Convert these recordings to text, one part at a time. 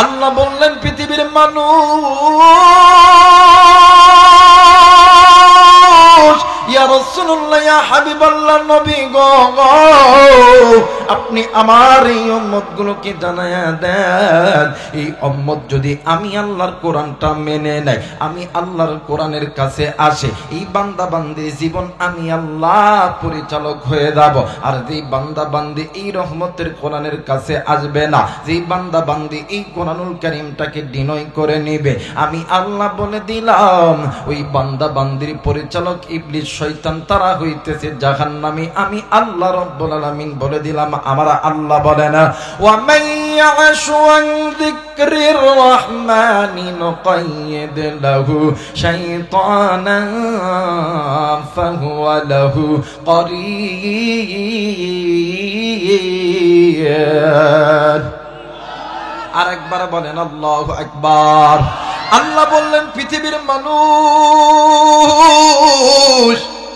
আল্লাহ বললেন পৃথিবীর মানুষ, ইয়া রাসূলুল্লাহ, ইয়া হাবিবাল্লাহ, নবী গো, আপনি আমার এই উম্মতগুলোকে জানায়া দেন, এই উম্মত যদি আমি আল্লাহর কোরআনটা মেনে নেয়, আমি আল্লাহর কোরআনের কাছে আসে, এই বান্দা বান্দির জীবন আমি আল্লাহ পরিচালক হয়ে যাব। আর যেই বান্দা বান্দি এই রহমতের কোরআনের কাছে আসবে না, যেই বান্দা বান্দি এই কোরআনুল কারীমটাকে ডিনয় করে নেবে, আমি আল্লাহ বলে দিলাম ওই বান্দা বান্দির পরিচালক ইবলিস শয়তান তারা হইতেছে জাহান্নামী। আমি আল্লাহ রাব্বুল আলামিন বলে দিলাম, আমরা আল্লাহ বলে না, ওয়া মান ইয়াশু আন যিকরির রাহমানি নুকাইয়িদ লাহু শাইতানান ফাহুয়া লাহু করিন। আরেকবার বলেন আল্লাহু আকবার। আল্লাহ বললেন পৃথিবীর মানুষ,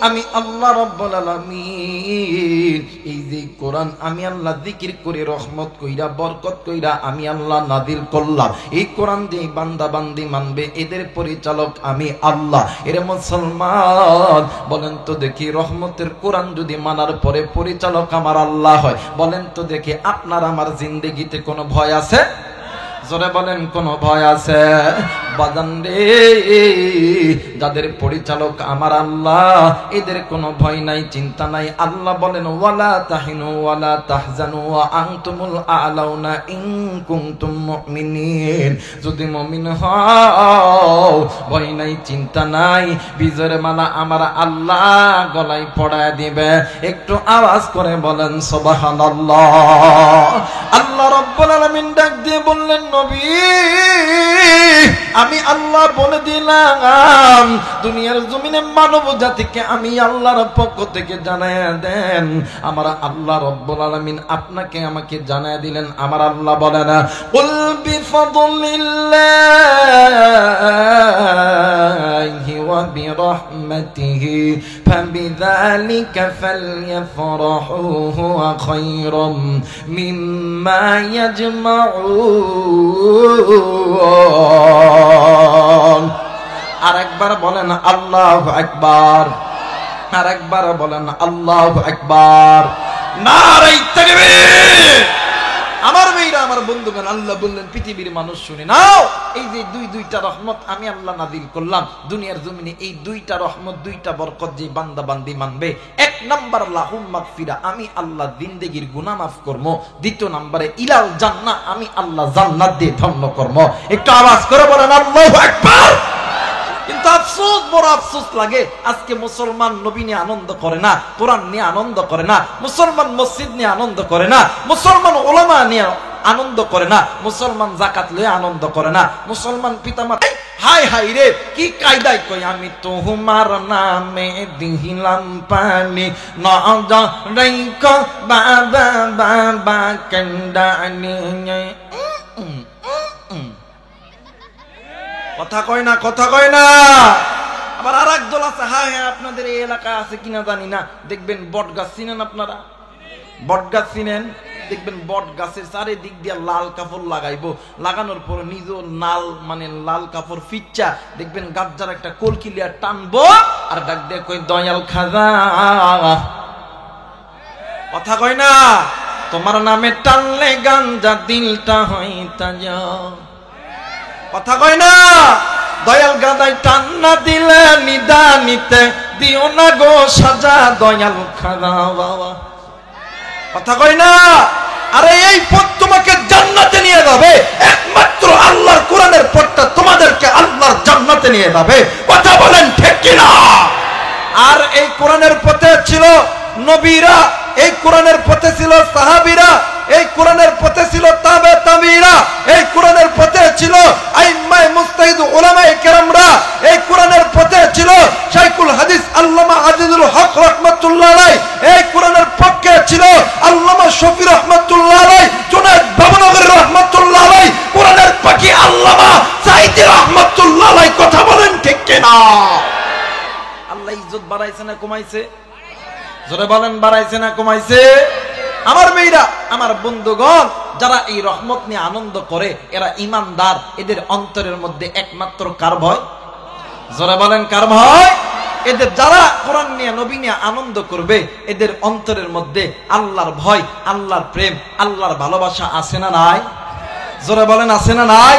আমি আল্লাহ রাব্বুল আলামিন এই যে কোরআন আমি আল্লাহ জিকির করে রহমত কইরা বরকত কইরা আমি আল্লাহ নাযিল করলাম, এই কোরআন যে বান্দা বান্দি মানবে এদের পরিচালক আমি আল্লাহ। এর মুসলমান বলেন তো দেখি, রহমতের কোরআন যদি মানার পরে পরিচালক আমার আল্লাহ হয়, বলেন তো দেখি আপনার আমার জিন্দেগিতে কোনো ভয় আছে? জোরে বলেন, কোনো ভয় আছে? বাজান রে, যাদের পরিচালক আমার আল্লাহ এদের কোনো ভয় নাই, চিন্তা নাই। আল্লাহ বলেন, ওয়ালা তাহিনু ওয়ালা তাহজানু ওয়া আনতুমুল আ'লাউনা ইন কুনতুম মুমিনিন। যদি মুমিন হও ভয় নাই, চিন্তা নাই, বিজয়ের মালা আমার আল্লাহ গলায় পড়ায় দিবে। একটু আওয়াজ করে বলেন সুবহানাল্লাহ। আল্লাহ রাব্বুল আলামিন ডাক দিয়ে বললেন, নবী আমি আল্লাহ বলে দিলাম দুনিয়ার জমিনে মানব জাতিকে আমি আল্লাহর পক্ষ থেকে জানায়া দেন, আমার আল্লাহ রাব্বুল আলামিন আপনাকে আমাকে জানায়া দিলেন। আমার আল্লাহ বলে না, কুল বিফাদলিল্লাহি ওয়া বিরহমাতিহি ফাবিযালিকা ফালইফরাহু হুয়া খায়রুম মিম্মা ইয়াজমাউন। আরেকবার বলেন আল্লাহু আকবার, আরেকবার বলেন আল্লাহু আকবার। নারে তাকবীর। আমার ভাইরা, আমার বন্ধুগণ, আল্লাহ বললেন পৃথিবীর মানুষ শুনে নাও, এই যে দুইটা রহমত আমি আল্লাহ নাযিল করলাম দুনিয়ার জমিনে, এই দুইটা রহমত দুইটা বরকত যে বান্দা বান্দি মানবে, এক নাম্বার লাহুম মাগফিরা, আমি আল্লাহ জিন্দেগির গুনাহ মাফ করব। দ্বিতীয় নম্বরে ইলাল জান্নাহ, আমি আল্লাহ জান্নাত দিয়ে ধন্য করব। একটু আওয়াজ করে বলেন আল্লাহু আকবার। কিন্তু আফসোস, বড় আফসোস লাগে, আজকে মুসলমান নবী নিয়ে আনন্দ করে না, কোরআন নিয়ে আনন্দ করে না, মুসলমান মসজিদ নিয়ে আনন্দ করে না, মুসলমান উলামা নিয়ে আনন্দ করে না, মুসলমান জাকাত লয়ে আনন্দ করে না, মুসলমান পিতামাতা হাই হাই রে কি কায়দায় কই, আমি তোমার নামে দিলাম পানি না রাইক বাবা বাবা কান্দানি। কথা কয় না, কথা কয় না। আবার আর এক দল আছে, হ্যাঁ হ্যাঁ আপনাদের এই এলাকা আছে কিনা জানি না, দেখবেন বট গাছ চিনেন আপনারা? বট গাছ চিনেন? দেখবেন বট গাছের চারিদিক দিয়ে লাল কাপড় লাগাইবো, লাগানোর পর নিজেও নাল মানে লাল কাপড় ফিচ্চা দেখবেন গাছটার একটা কলকিলিয়া টানবো আর ডাক দিয়ে কই দয়াল খাজা। কথা কয় না? তোমার নামে টানলে গাঞ্জা দিলটা হয় তাজা। কথা কয় না? দয়াল গাদাই টান্না দিলে নিদানিতে দিও না গো সাজা দয়াল খাজা বাবা। কথা কয় না? আরে এই পথ তোমাকে জান্নাতে নিয়ে যাবে, একমাত্র আল্লাহর কোরআনের পথটা তোমাদেরকে আল্লাহর জান্নাতে নিয়ে যাবে। কথা বলেন ঠিক কিনা? আর এই কোরআনের পথে ছিল নবীরা, এই কোরআনের পথে ছিল সাহাবীরা, এই কোরআনের পথে ছিল তাবে তাবিরা, এই কোরআনের পথে ছিল আইম্মায়ে মুজতাহিদ উলামায়ে কেরামরা, এই কোরআনের পথে ছিল শাইখুল হাদিস আল্লামা আজিজুল হক রাহমাতুল্লাহ আলাইহি, এই কোরআনের পক্ষে ছিল আল্লামা শফি রাহমাতুল্লাহ আলাইহি, জুনায়েদ বাবনগরী রাহমাতুল্লাহ আলাইহি, কোরআনের পাখি আল্লামা সাইদি রাহমাতুল্লাহ আলাইহি। কথা বলেন ঠিক কিনা? আল্লাহ ইজ্জত বাড়াইছে না কমাইছে? জোরে বলেন, বাড়াইছে না কমাইছে? আমার মেয়েরা, আমার বন্ধুগণ, যারা এই রহমত নিয়ে আনন্দ করে এরা ঈমানদার। এদের অন্তরের মধ্যে একমাত্র কার ভয়? যারা বলেন কার ভয়? এদের যারা কোরআন নিয়ে নবী নিয়ে আনন্দ করবে এদের অন্তরের মধ্যে আল্লাহর ভয়, আল্লাহর প্রেম, আল্লাহর ভালোবাসা আছে না নাই? যারা বলেন আছে না নাই?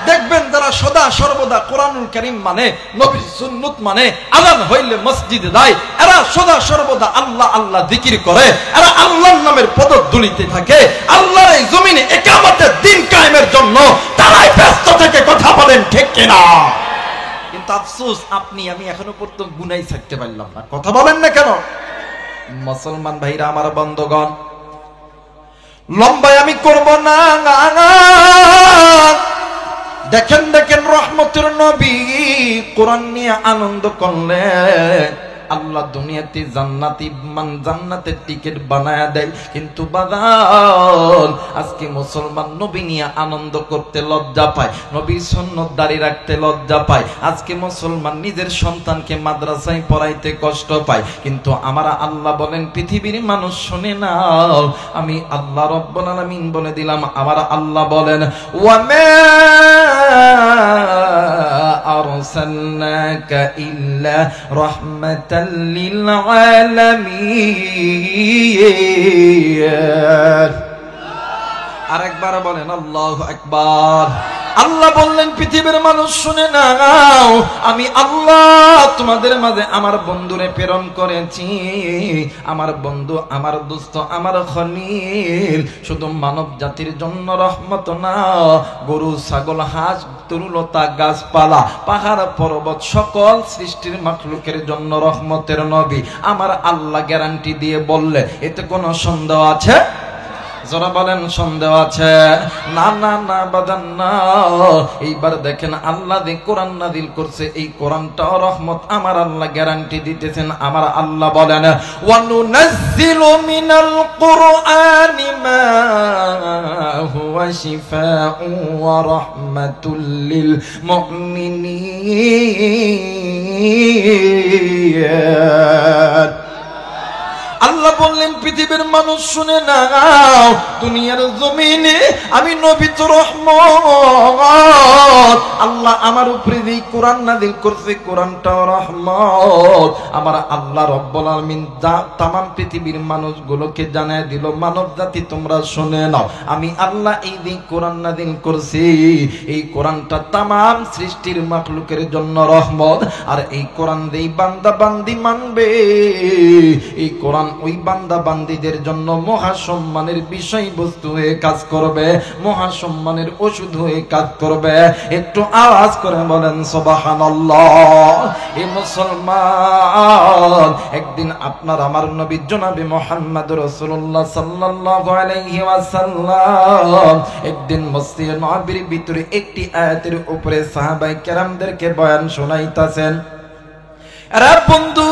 দেখবেন যারা সদা সর্বদা কোরআনুল কারীম মানে, নবীর সুন্নাত মানে, আযান হইলে মসজিদে যায়, এরা সদা সর্বদা আল্লাহ আল্লাহ জিকির করে, এরা আল্লাহর নামের পদধূলিতে থাকে, আল্লাহর এই জমিনে ইকামতের দিন কায়েমের জন্য তারাই ব্যস্ত থেকে কথা বলেন, ঠিক কিনা? কিন্তু আফসোস আপনি আমি এখনো পর্যন্ত গুনাই ছাড়তে পারলাম না। কথা বলেন না কেন? মুসলমান ভাইরা, আমার বন্ধুগণ, লম্বায় আমি করব না। দেখেন দেখেন, রহমতের নবী কোরআন নিয়ে আনন্দ করলে আল্লাহ দুনিয়াতে জান্নাতের টিকিট বানায়া দেয়। কিন্তু বাদাল আজকে মুসলমান নবী নিয়ে আনন্দ করতে লজ্জা পায়, নবীর সুন্নাত দাঁড়িয়ে রাখতে লজ্জা পায়। আজকে মুসলমান নিজের সন্তানকে মাদ্রাসায় পড়াইতে কষ্ট পায়। কিন্তু আমরা আল্লাহ বলেন, পৃথিবীর মানুষ শুনে নাও, আমি আল্লাহ রব্বুল আলামিন বলে দিলাম, আমার আল্লাহ বলেন, ওয়ামা আরসালনাকা ইল্লা রাহমাতাল লিল আলামিন। আরেকবার বলেন আল্লাহু আকবার। আল্লাহ বললেন, পৃথিবীর মানুষ শুনে নাও, আমি আল্লাহ তোমাদের মাঝে আমার বন্ধুরে প্রেরণ করেছি। আমার বন্ধু, আমার দোস্ত, আমার খলিল শুধু মানব জাতির জন্য রহমত না, গরু, ছাগল, হাঁস, তরুলতা, গাছপালা, পাহাড়, পর্বত, সকল সৃষ্টির মাখলুকের জন্য রহমতের নবী। আমার আল্লাহ গ্যারান্টি দিয়ে বললে, এতে কোনো সন্দেহ আছে? যারা বলেন সন্দেহ আছে? না না না বাদান না। এইবার দেখেন, আল্লাহ যে কোরআন নাযিল করছে, এই কোরআনটা রহমত। আমার আল্লাহ গ্যারান্টি দিতেছেন। আমার আল্লাহ বলেন, ওয়া নুনাজ্জিলু মিনাল কুরআনি মা হুয়া শিফাউন ওয়া রাহমাতুল লিল মুমিনিন। আল্লাহ বললেন, পৃথিবীর মানুষ শুনে নাও, দুনিয়ার জমিনে আমি নবী তো রহমত। আল্লাহ আমার উপরে যে কোরআন নাযিল করছে, কোরআনটাও রহমত। আমার আল্লাহ রব্বুল আলামিন তামাম পৃথিবীর মানুষগুলোকে জানায় দিল, মানব জাতি তোমরা শুনে নাও, আমি আল্লাহ এই যে কোরআন নাযিল করছি, এই কোরআনটা তামাম সৃষ্টির মাখলুকের জন্য রহমত। আর এই কোরআন যেই বান্দা বান্দি মানবে, এই কোরআন ওই বান্দা বান্দীদের জন্য মহা সম্মানের বিষয়বস্তু হয়ে কাজ করবে, মহা সম্মানের ওষুধ হয়ে কাজ করবে। একটু আওয়াজ করে বলেন সুবহানাল্লাহ। এই মুসলমান, একদিন আপনার আমার নবী জনাবে মুহাম্মদ রাসূলুল্লাহ সাল্লাল্লাহু আলাইহি ওয়াসাল্লাম একদিন মসজিদে নববীর ভিতরে একটি আয়াতের উপরে সাহাবায়ে কেরামদেরকে বয়ান শোনাইতাছেন। আরে বন্ধু,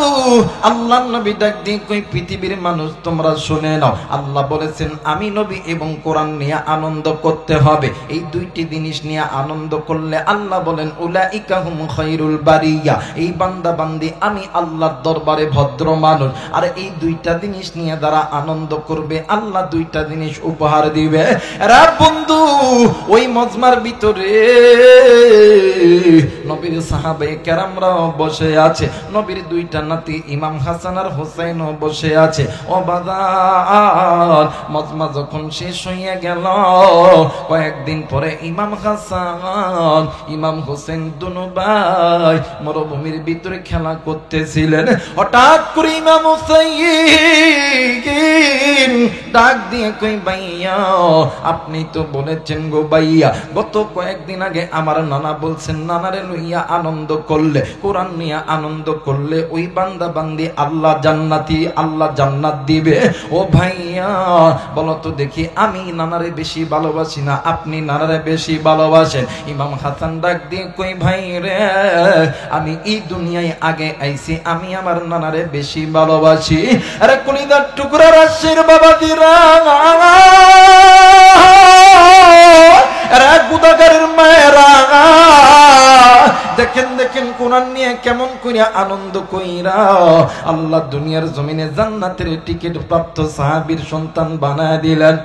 আল্লাহ নবী ডাক দিয়ে কই, পৃথিবীর মানুষ তোমরা শুনে নাও, আল্লাহ বলেছেন আমি নবী এবং কোরআন নিয়ে আনন্দ করতে হবে। এই দুইটি জিনিস নিয়ে আনন্দ করলে আল্লাহ বলেন, উলাইকা হুম খায়রুল বারিয়া, এই বান্দা বান্দি আমি আল্লাহর দরবারে ভদ্র মানুষ। আর এই দুইটা জিনিস নিয়ে যারা আনন্দ করবে, আল্লাহ দুইটা জিনিস উপহার দিবে। আরে বন্ধু, ওই মজমার ভিতরে নবীর সাহাবায়ে কেরামরা বসে আছে, নবীর দুইটা নাতি ইমাম হাসান আর হোসেন বসে আছে। ও বাজার, মজমা যখন শেষ হয়ে গেল, কয়েকদিন পরে ইমাম হাসান ইমাম হোসেন দুনো ভাই মরুভূমির ভিতরে খেলা করতেছিলেন। হঠাৎ করে ইমাম হোসেন ডাক দিয়ে কই, ভাইয়া আপনি তো বলেছেন গো ভাইয়া, গত কয়েকদিন আগে আমার নানা বলছেন, নানারে লইয়া আনন্দ করলে, কোরআন নিয়ে আনন্দ করলে ওই বান্দা বান্দি আল্লাহ জান্নাতি, আল্লাহ জান্নাত দিবে। ও ভাইয়া বলো তো দেখি, আমি নানারে বেশি ভালোবাসি না আপনি নানারে বেশি ভালোবাসেন? ইমাম হাসান ডাক দিয়ে কই, ভাই রে, আমি এই দুনিয়ায় আগে আইছি, আমি আমার নানারে বেশি ভালোবাসি। আরে কলিজার টুকরা রাশির বাবা দিরা, গুদাগারের মায়েরা, দেখেন দেখেন কোরআন নিয়ে কেমন কইরা আনন্দ কইরা আল্লাহ দুনিয়ার জমিনে জান্নাতের টিকিট প্রাপ্ত সাহাবীর সন্তান বানায় দিলেন।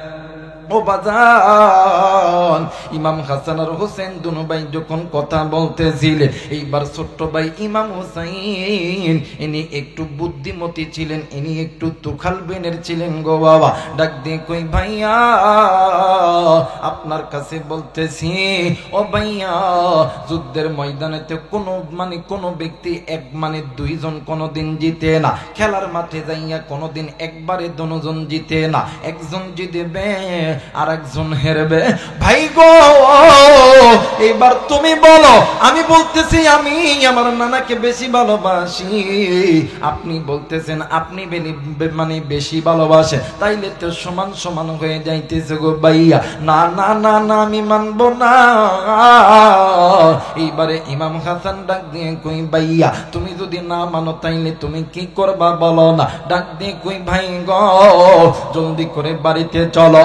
ও বাজান, ইমাম হাসান আর হোসেন দুনো ভাই যখন কথা বলতেছিলেন, এইবার ছোট্ট ভাই ইমাম হোসেন ইনি একটু বুদ্ধিমতী ছিলেন, ইনি একটু তুখাল বেনের ছিলেন গো বাবা। ডাক দিয়ে কই ভাইয়া আপনার কাছে বলতেছি, ও ভাইয়া যুদ্ধের ময়দানেতে কোনো ব্যক্তি এক দুইজন কোনোদিন জিতে না, খেলার মাঠে যাইয়া কোনোদিন একবারে দুজন জিতে না, একজন জিতবে আর একজন হেরবে। ভাই গো এবার তুমি বলো, আমি বলতেছি আমি আমার নানাকে বেশি ভালোবাসি, আপনি বলতেছেন আপনি বেশি ভালোবাসে, তাইলে তো সমান সমান হয়ে যাইতেছে গো ভাইয়া। না না না না আমি মানবো না। এইবারে ইমাম হাসান ডাক দিয়ে কই ভাইয়া তুমি যদি না মানো তাইলে তুমি কি করবা বলো না। ডাক দিয়ে কই ভাই গো জলদি করে বাড়িতে চলো,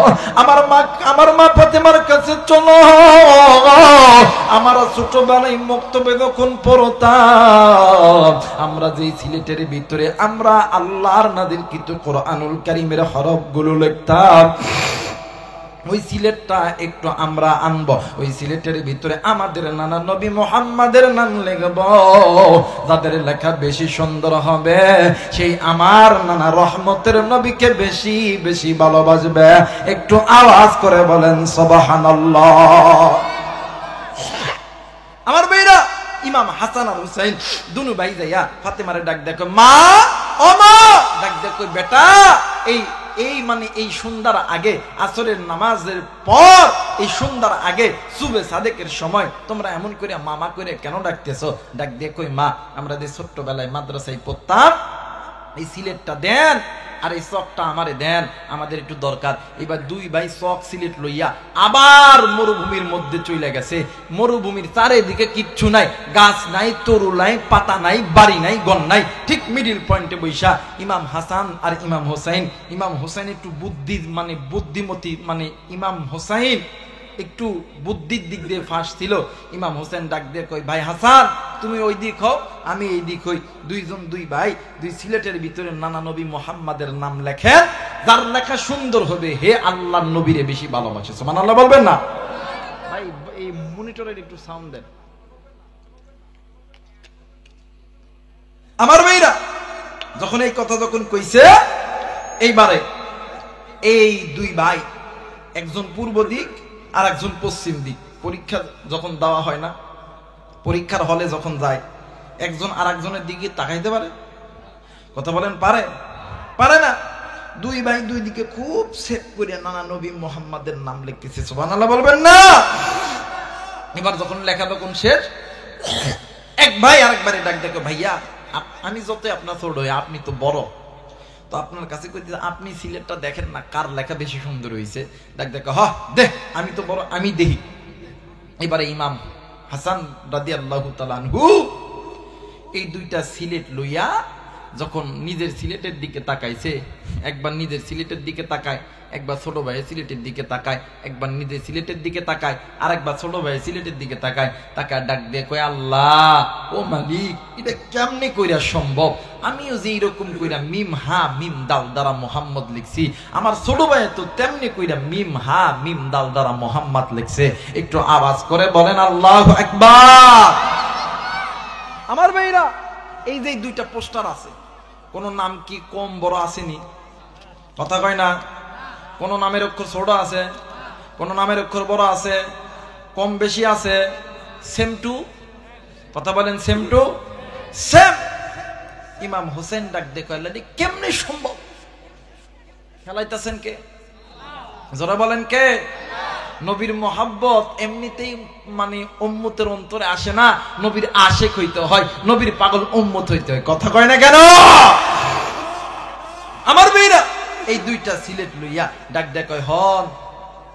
আমার মা ফাতেমার কাছে চলো। আমরা ছোটবেলায় মক্তবে যখন পড়তাম, আমরা যে সিলেটের ভিতরে আমরা আল্লাহর নাযিলকৃত কোরআনুল কারীমের হরফগুলো লিখতাম, ওই সিলেটটা একটু আমরা আনবো। ওই সিলেটের ভিতরে আমাদের নানা নবী মুহাম্মাদের নাম লিখব, যাদের লেখা বেশি সুন্দর হবে সেই আমার নানা রহমতের নবীকে বেশি বেশি ভালোবাসবে। একটু আওয়াজ করে বলেন সুবহানাল্লাহ। আমার ভাইরা ইমাম হাসান আর হুসাইন দুনু ভাই যাইয়া ফাতেমারে ডাক দেখো, মা ও মা, ডাক দেখো বেটা এই সন্ধ্যার আগে আসরের নামাজের পর এই সন্ধ্যার আগে সুবে সাদেকের সময় তোমরা এমন করে মামা করে কেন ডাকতেছো? ডাক দিয়ে কই মা আমরা যে ছোট্টবেলায় মাদ্রাসায় পড়তাম এই সিলেটটা দেন আর এই চকটা আমারে দেন, আমাদের একটু দরকার। এবার দুই ভাই চক সিলেট লইয়া আবার মরুভূমির মধ্যে চলে গেছে। মরুভূমির চারিদিকে কিচ্ছু নাই, গাছ নাই, তরু নাই, পাতা নাই, বাড়ি নাই, গন নাই, ঠিক মিডিল পয়েন্টে বৈশা ইমাম হাসান আর ইমাম হোসেন একটু বুদ্ধিমতী ইমাম হোসেন একটু বুদ্ধির দিক দিয়ে ফাঁস ছিল। ইমাম হোসেন ডাক দিয়ে কই ভাই হাসান তুমি ওই দিক হও আমি এই দিক হই, দুই ভাই দুই সিলেটের ভিতরে নানা নবী মুহাম্মাদের নাম লেখেন, যার লেখা সুন্দর হবে হে আল্লাহর নবীরে বেশি ভালোবাসে। সুবহানাল্লাহ বলবেন না ভাই? এই মনিটরের একটু সাউন্ড দেন। আমার ভাইরা যখন এই কথা কইছে, এইবারে এই দুই ভাই একজন পূর্ব দিক আর একজন পশ্চিম দিক, পরীক্ষা যখন দেওয়া হয় না, পরীক্ষার হলে যখন যায় একজন আর একজনের দিকে তাকাইতে পারে? কথা বলেন পারে না। দুই ভাই দুই দিকে খুব সেভ করে নানা নবী মুহাম্মাদের নাম লিখতেছে। সুবহানাল্লাহ বলবেন না? এবার যখন লেখা তখন শেষ, এক ভাই আরেকবারে ডাক দেখো, ভাইয়া আমি যত আপনার ছোট হই আপনি তো বড়, তো আপনার কাছে কইতে আপনি সিলেটটা দেখেন না কার লেখা বেশি সুন্দর হইছে। ডাক দেখো দেখ আমি তো বড়, আমি দেখি। এবারে ইমাম হাসান রাদিয়াল্লাহু তাআলা আনহু এই দুইটা সিলেট লইয়া যখন নিজের সিলেটের দিকে তাকাইছে, একবার নিজের সিলেটের দিকে তাকায়, একবার ছোট ভাইয়ের সিলেটের দিকে তাকায়, একবার নিজের সিলেটের দিকে তাকায়, আর একবার ছোট ভাইয়ের সিলেটের দিকে তাকায় ডাক দিয়ে কয় আল্লাহ ও মালিক এটা কেমনে কইরা সম্ভব? আমিও যে এরকম কইরা মিম হা মিম দাল দ্বারা মোহাম্মদ লিখছি, আমার ছোট ভাই তো তেমনি কইরা মিম হা মিম দাল দ্বারা মোহাম্মদ লিখছে। একটু আওয়াজ করে বলেন আল্লাহু আকবার। আমার ভাইরা এই যে দুইটা পোস্টার আছে, কোন নাম কি কম বড় আসেনি? কথা কয় না? কোন নামের অক্ষর ছোট আছে, কোন নামের অক্ষর বড় আছে, কম বেশি আছে, সেম টু। কথা বলেন সেম টু সেম। ইমাম হোসেন ডাক দেখো আল্লাহ কেমনে সম্ভব? খেলাইতেছেন কে? যারা বলেন কে? নবীর মোহাব্বত এমনিতেই উম্মতের অন্তরে আসে না, নবীর আশেক হইতে হয়, নবীর পাগল উম্মত হইতে হয়। কথা কয় না কেন? আমার মেয়েরা এই দুইটা সিলেট লইয়া ডাক ডাক হন,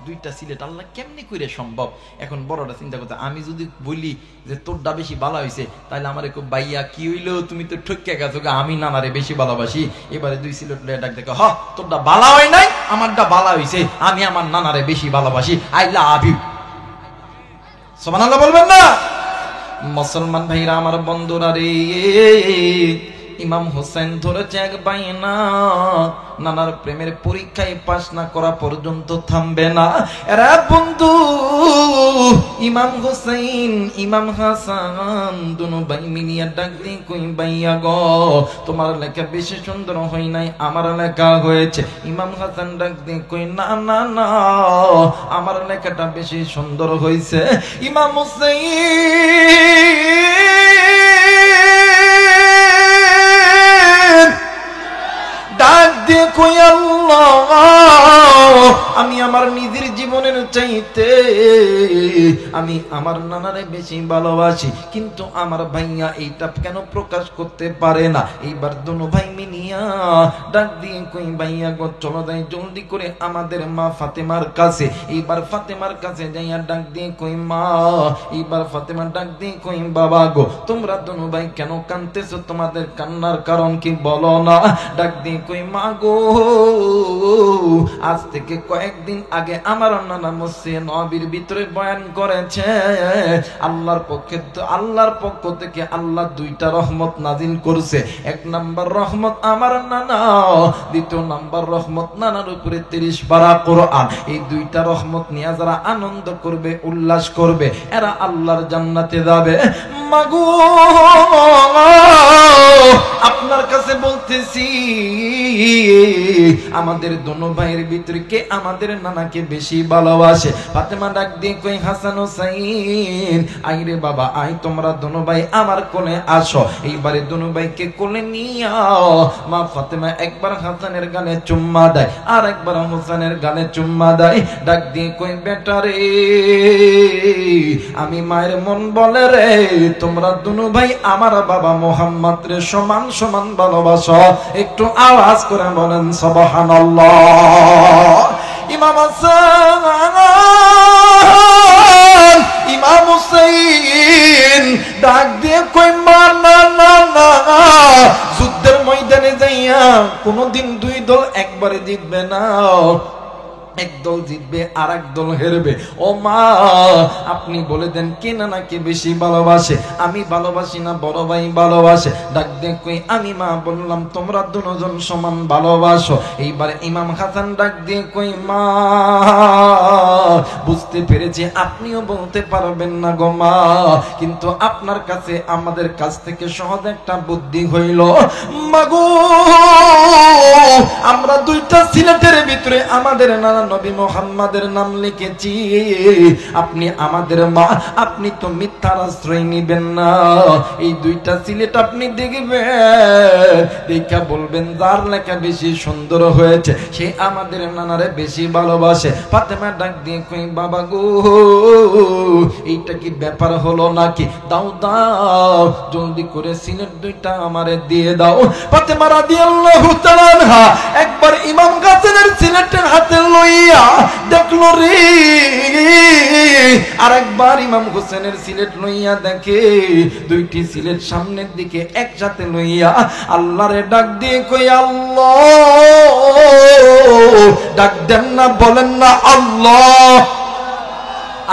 দুইটা সিলেট আল্লাহ কেমনি কইরে সম্ভব? এখন বড়টা চিন্তা করতে, আমি যদি বলি যে তোরটা বেশি ভালো হইছে, তাহলে আমার একটু বাইয়া কি হইলো, তুমি তো ঠকে গেছো, আমি নানারে বেশি ভালোবাসি। এবারে দুই সিলেট লইয়া ডাক দেখো তোরটা ভালো হয় নাই, আমারটা ভালো হইছে, আমি আমার নানারে বেশি ভালোবাসি, আই লাভ ইউ। সুবহানাল্লাহ বলবেন না? মুসলমান ভাইরা আমার বন্ধুরা রে, ইমাম হোসেন ধরেছে এক বাইনা, নানার প্রেমের পরীক্ষায় পাস না করা পর্যন্ত থামবে না। এরা বন্ধু ইমাম হোসেন ইমাম হাসান দুনো ভাই মিলিয়া ডাক দিয়ে কই ভাইয়া গো, তোমার লেখা বেশি সুন্দর হয় নাই, আমার লেখা হয়েছে। ইমাম হাসান ডাক দিয়ে কই না না না, আমার লেখাটা বেশি সুন্দর হয়েছে। ইমাম হোসেন ডাক দিয়ে কই আল্লাহ, আমি আমার নিজের জীবনের চাইতে আমি আমার নানারে বেশি ভালোবাসি, কিন্তু আমার ভাইয়া এইটা কেন প্রকাশ করতে পারে না। এইবার দুনো ভাই মিলিয়া ডাক দিয়ে কই ভাইয়া গো চলো যাই জলদি করে আমাদের মা ফাতেমার কাছে। এইবার ফাতেমার কাছে যাইয়া ডাক দিয়ে কই মা, এইবার ফাতেমা ডাক দিয়ে কই বাবা গো, তোমরা দুনো ভাই কেন কাঁদতেছো, তোমাদের কান্নার কারণ কি বলো না। ডাক দিয়ে কই মা গো, আজ থেকে কয়েকদিন আগে আমার নানা মসজিদে নববীর ভিতরে বয়ান করেছে, আল্লাহর পক্ষ থেকে আল্লাহ দুইটা রহমত নাজিল করছে। এক নাম্বার রহমত আমার নানা, দ্বিতীয় নাম্বার রহমত নানার উপরে 30 পারা কোরআন। এই দুইটা রহমত নিয়ে যারা আনন্দ করবে, উল্লাস করবে, এরা আল্লাহর জান্নাতে যাবে। মাগো আপনার কাছে বলতেছি, আমাদের দোনো ভাইয়ের ভিতরে কে আমাদের নানাকে বেশি ভালোবাসে? ফাতেমা ডাক দিয়ে কই হাসান হোসাইন, আইরে বাবা আই, তোমরা দোনো ভাই আমার কোলে আসো। এইবারে দোনো ভাইকে কোলে নিয়া মা ফাতেমা একবার হাসানের গালে চুম্মা দেয়, আর একবার হোসেনের গালে চুম্মা দেয়। ডাক দিয়ে কই বেটা রে, আমি মায়ের মন বলে রে, তোমরা দোনো ভাই আমার বাবা মোহাম্মদ রে সমান সমান ভালোবাসো। একটু আওয়াজ করে বলেন সুবহানাল্লাহ। ইমাম হাসান ইমাম হুসাইন ডাক দিয়ে কই মা না না না, যুদ্ধের ময়দানে যাইয়া কোনদিন দুই দল একবারে জিতবে না, এক দল জিতবে আর এক দল হেরবে। ও মা আপনি বলে দেন কে নানাকে বেশি ভালোবাসে? আমি ভালোবাসি না বড় ভাই ভালোবাসে? ডাক দিয়ে কই আমি মা বললাম তোমরা দুজন সমান ভালোবাসো। এইবারে ইমাম হাসান ডাক দিয়ে কই মা বুঝতে পেরেছি আপনিও বলতে পারবেন না গো মা, কিন্তু আপনার কাছে আমাদের কাছ থেকে সহজ একটা বুদ্ধি হইল। মাগো আমরা দুইটা সিলেটের ভিতরে আমাদের নানা নবী মুহাম্মাদের নাম লিখেছি, আপনি আমাদের মা, আপনি তো মিথ্যার আশ্রয় নিবেন না। এই দুইটা সিলেট আপনি দেখবেন, দেখা বলবেন যার লেখা বেশি সুন্দর হয়েছে সে আমাদের নানারে বেশি ভালোবাসে। ফাতেমা ডাক দিয়ে কই বাবা গো, এইটা কি ব্যাপার হলো নাকি? দাও দাও জলদি করে সিলেট দুইটা আমারে দিয়ে দাও। ফাতেমা রাদিয়াল্লাহু তাআলা আনহা একবার ইমাম হাসানের সিলেটের হাতে লইয়া দেখলো রে, আর একবার ইমাম হোসেনের সিলেট লইয়া দেখে, দুইটি সিলেট সামনের দিকে একসাথে লইয়া আল্লাহরে ডাক দিয়ে কই আল্লাহ। ডাক দেন না, বলেন না আল্লাহ।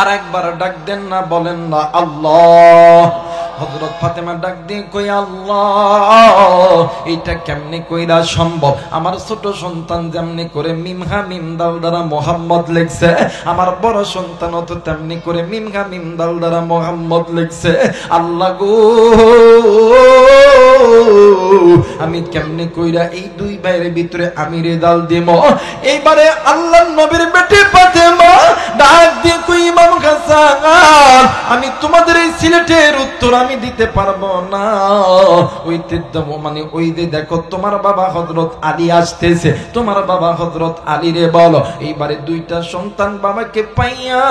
আর একবার ডাক দেন না, বলেন না আল্লাহ। হযরত ফাতেমা ডাক দিয়ে কই আল্লাহ, এইটা কেমনে কইরা সম্ভব? আমার ছোট সন্তান যেমনি করে মিমহা মিম দাল দ্বারা মোহাম্মদ লিখছে, আমার বড় সন্তানও তো তেমনি করে মিমহা মিম দাল দ্বারা মোহাম্মদ লিখছে। আল্লাহ গো আমি কেমনে কইরা এই দুই ভাইয়ের ভিতরে আমি রেজাল দেব? এইবারে আল্লাহর নবীর বেটি ফাতেমা ডাক দিয়ে কই ইমাম হাসান, আমি তোমাদের এই সিলেটের উত্তর আমি দিতে পারবো না। ওই যে দেখো তোমার বাবা হযরত আলী আসতেছে, তোমার বাবা হযরত আলী রে বলো। এইবারে দুইটা সন্তান বাবাকে পাইয়া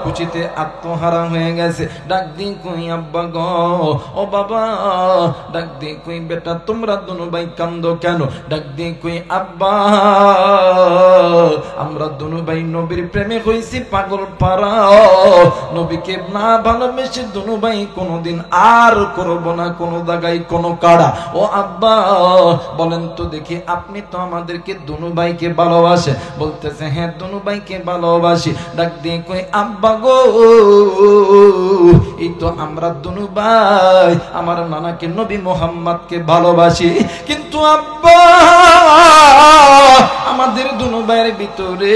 খুশিতে আত্মহারা হয়ে গেছে। ডাক দিয়ে কই আব্বা গো, ও বাবা। ডাক দিয়ে কই বেটা তোমরা দুনো ভাই কান্দো কেন? ডাক দিয়ে কই আব্বা আমরা দুনো ভাই নবীর প্রেমে হইছি পাগল পারা, নবীকে না ভালোবেসে দুনো ভাই কোনোদিন আর করব না কোনো জায়গায় কোনো কাড়া। ও আব্বা বলেন তো দেখি, আপনি তো আমাদেরকে দুনো ভাইকে ভালোবাসে। বলতেছে হ্যাঁ দুনো ভাইকে ভালোবাসি। ডাক দিয়ে কই আব্বা গো, এই তো আমরা দুনু ভাই আমার নানাকে নবী মোহাম্মদকে ভালোবাসি, কিন্তু আব্বা আমাদের দুনু ভাইয়ের ভিতরে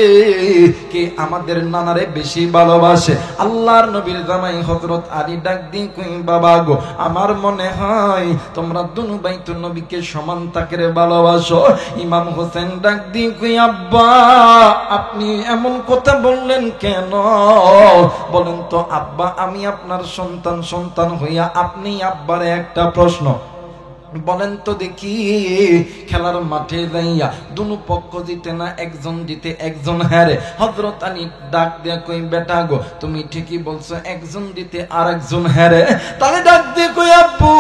কে আমাদের নানারে বেশি ভালোবাসে? আল্লাহর নবীর জামাই হযরত আলী ডাক দিয়ে কই, বাবা গো, আমার মনে হয় তোমরা দুনু ভাই তো নবীকে সমান তাকে ভালোবাসো। ইমাম হোসেন ডাক দিয়ে কই, আব্বা আপনি এমন কথা বললেন কেন? বলেন তো আব্বা, আমি আপনার সন্তান হইয়া আপনি আব্বারে একটা প্রশ্ন বলেন তো দেখি, খেলার মাঠে যাইয়া দুনু পক্ষ জিতে না একজন জিতে একজন হারে? হযরত আলী ডাক দিয়া কই, বেটা গো তুমি ঠিকই বলছো, একজন জিতে আর একজন হারে। তাহলে ডাক দিয়ে কই, আব্বু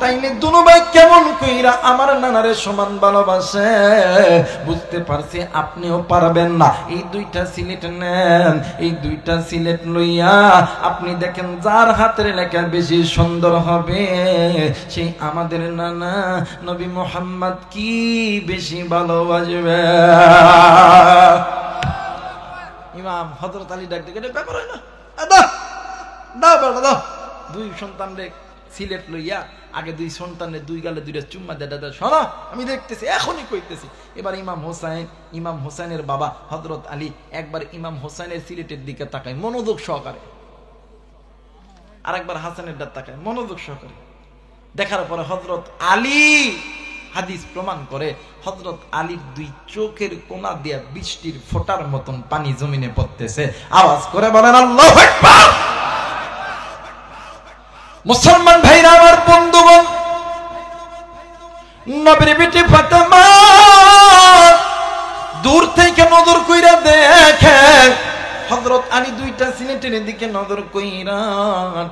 তাইলে দুনু ভাই কেমন কইরা আমার নানারে সমান ভালোবাসে? বুঝতে পারছি আপনিও পারবেন না। এই দুইটা সিলেট নেন, এই দুইটা সিলেট লইয়া আপনি দেখেন যার হাতের লেখা বেশি সুন্দর হবে সেই আমাদের নানা নবী মুহাম্মদ কি বেশি ভালোবাসবে। ইমাম হযরত আলী ডাক দিয়ে, ব্যাপার হয় না, দাও দুই সন্তানরে সিলেট লইয়া আগে দুই সন্তানের দুই গালে দুইটা চুম্মা দে, দাদা শোনো আমি দেখতেছি, এখনই কইতেছি। এবার ইমাম হোসেনের বাবা হযরত আলী একবার ইমাম হোসেনের সিলেটের দিকে তাকায় মনোযোগ সহকারে, আর একবার হাসানের দিকে তাকায় মনোযোগ সহকারে। দেখার পরে হযরত আলী, হাদিস প্রমাণ করে, হযরত আলীর দুই চোখের কোনা দিয়া বৃষ্টির ফোঁটার মতন পানি জমিনে পড়তেছে। আওয়াজ করে বলেন আল্লাহু আকবার। মুসলমান ভাইরা আমার, বন্ধুগণ, নবীর বিটি ফাতেমা দূর থেকে নজর কইরা দেখে হযরত আলী দুইটা সিলেটের দিকে নজর কইরা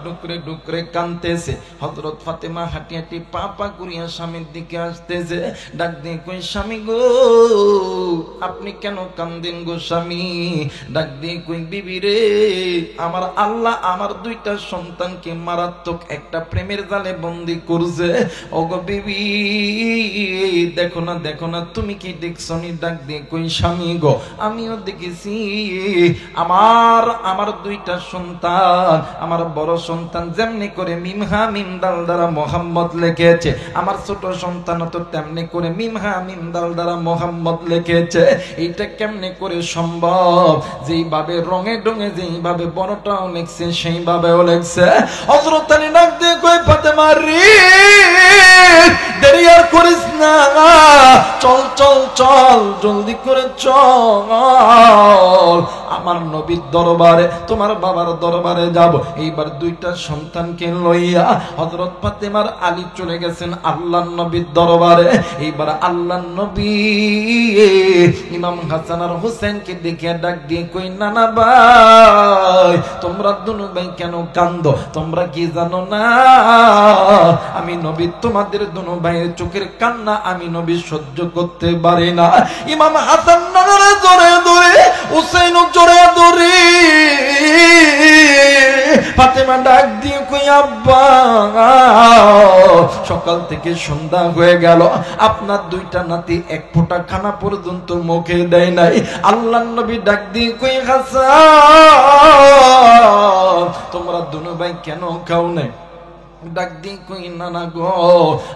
ডুকরে ডুকরে কাঁদতেছে। হযরত ফাতেমা হাঁটি হাঁটি পা পা করিয়া স্বামীর দিকে আসতেছে। ডাক দিয়ে কই, স্বামী গো আপনি কেন কান্দেন গো স্বামী? ডাক দিয়ে কই, বিবি রে, আমার আল্লাহ আমার দুইটা সন্তানকে মারাত্মক একটা প্রেমের জালে বন্দী করছে। ওগো বিবি দেখো না তুমি কি দেখছো নি? ডাক দিয়ে কই, স্বামী গো আমিও দেখেছি, আমার দুইটা সন্তান, আমার বড় সন্তান যেমনি করে মিমহা মিম দাল দ্বারা মোহাম্মদ লিখেছে, আমার ছোট সন্তান তো তেমনি করে মিমহা মিম দাল দ্বারা মোহাম্মদ লিখেছে। এইটা কেমনে করে সম্ভব? যেইভাবে রঙে ডঙে যেইভাবে বড়টাও লিখছে সেইভাবেও লিখছে। হযরত আলী ডাক দিয়ে কই, ফাতেমা রে, দেরি আর করিস না, চল চল চল, জলদি করে চল, আমার নবীর দরবারে, তোমার বাবার দরবারে যাব। এইবার দুইটা সন্তানকে লইয়া হযরত ফাতেমার আলী চলে গেছেন আল্লাহর নবীর দরবারে। এইবার আল্লাহর নবী ইমাম হাসান আর হোসেনকে দেখে ডাক দিয়ে কই, নানা ভাই তোমরা দুনু ভাই কেন কান্দো? তোমরা কি জানো না আমি নবী তোমাদের দুনু ভাইয়ের চোখের কান্না আমি নবী সহ্য করতে পারি না। ইমাম হাসান নানারে জোরে ধরে, হুসাইন জোরে ধরে, ফাতেমা ডাক দিয়ে কই, আব্বা সকাল থেকে সন্ধ্যা হয়ে গেল, আপনার দুইটা নাতি এক ফোঁটা খানা পর্যন্ত মুখে দেয় নাই। আল্লাহর নবী ডাক দিয়ে কই, হাসান তোমরা দুনু ভাই কেন খাও নাই? ডাক দিয়ে কই, নানা গো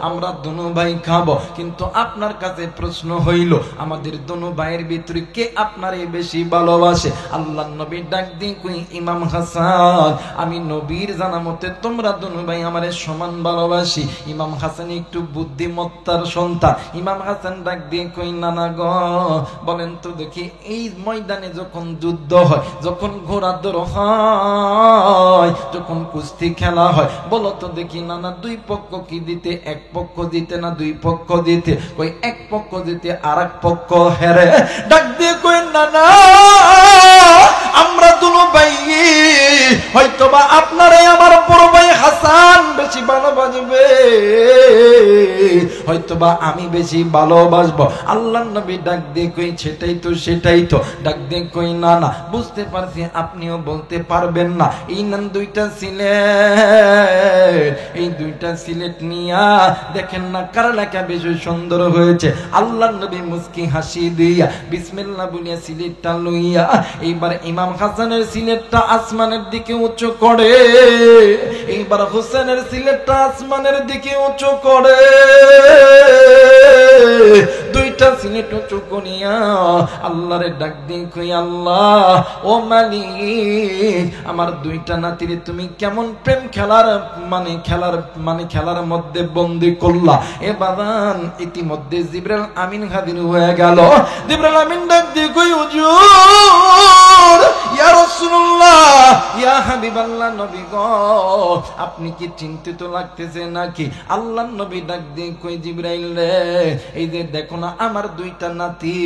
আমরা দুনু ভাই খাবো, কিন্তু আপনার কাছে প্রশ্ন হইল আমাদের দুনু ভাইয়ের ভিতরে কে আপনারে বেশি ভালোবাসে? আল্লাহর নবী ডাক দিয়ে কই, ইমাম হাসান আমি নবীর জানা মতে তোমরা দুনু ভাই আমারে সমান ভালোবাসি। ইমাম হাসান একটু বুদ্ধিমত্তার সন্তান। ইমাম হাসান ডাক দিয়ে কই, নানা গো বলেন তো দেখি, এই ময়দানে যখন যুদ্ধ হয়, যখন ঘোড়াদৌড় হয়, যখন কুস্তি খেলা হয়, বলো তো দেখি নানা দুই পক্ষ কি দিতে? এক পক্ষ দিতে না দুই পক্ষ দিতে? কই এক পক্ষ দিতে, আর এক পক্ষ হেরে। ডাক দিয়ে কই, নানা আমরা দুনু ভাই হয়তোবা আপনারাই আমার বড় ভাই হাসান বেশি ভালোবাসবে, হয়তোবা আমি বেশি ভালোবাসবো। আল্লাহর নবী ডাক দিয়ে কই সেটাই তো ডাক দিয়ে কই না না, বুঝতে পারছি আপনিও বলতে পারবেন না। এই নাম দুইটা সিলেট, এই দুইটা সিলেট নিয়া দেখেন না কার লেখা বেশি সুন্দর হয়েছে। আল্লাহর নবী মুস্কি হাসি দিয়া বিসমিল্লাহ বলিয়া সিলেটটা লইয়া এইবার ইমাম হাসানের সিলেটটা আসমানের দিকে উঁচু করে, এইবার হোসেনের সিলেটটা আসমানের দিকে উঁচু করে, দুইটা সিলেট উঁচু করিয়া আল্লাহরে ডাক দিয়ে কই আল্লাহ ও মালিক, আমার দুইটা নাতিরে তুমি কেমন প্রেম খেলার মধ্যে বন্দি করলা। এ বাবান ইতিমধ্যে জিবরাইল আমিন হাজির হয়ে গেল। জিবরাইল আমিন ডাক দিয়ে কই হুজুর ইয়া রাসূলুল্লাহ ইয়া হাবিবাল্লাহ নবী গো, আপনি কি চিন্তিত লাগতেছে নাকি? আল্লাহর নবী ডাক দিয়ে কই জিবরাইল রে, এই যে দেখো না আমার দুইটা নাতি,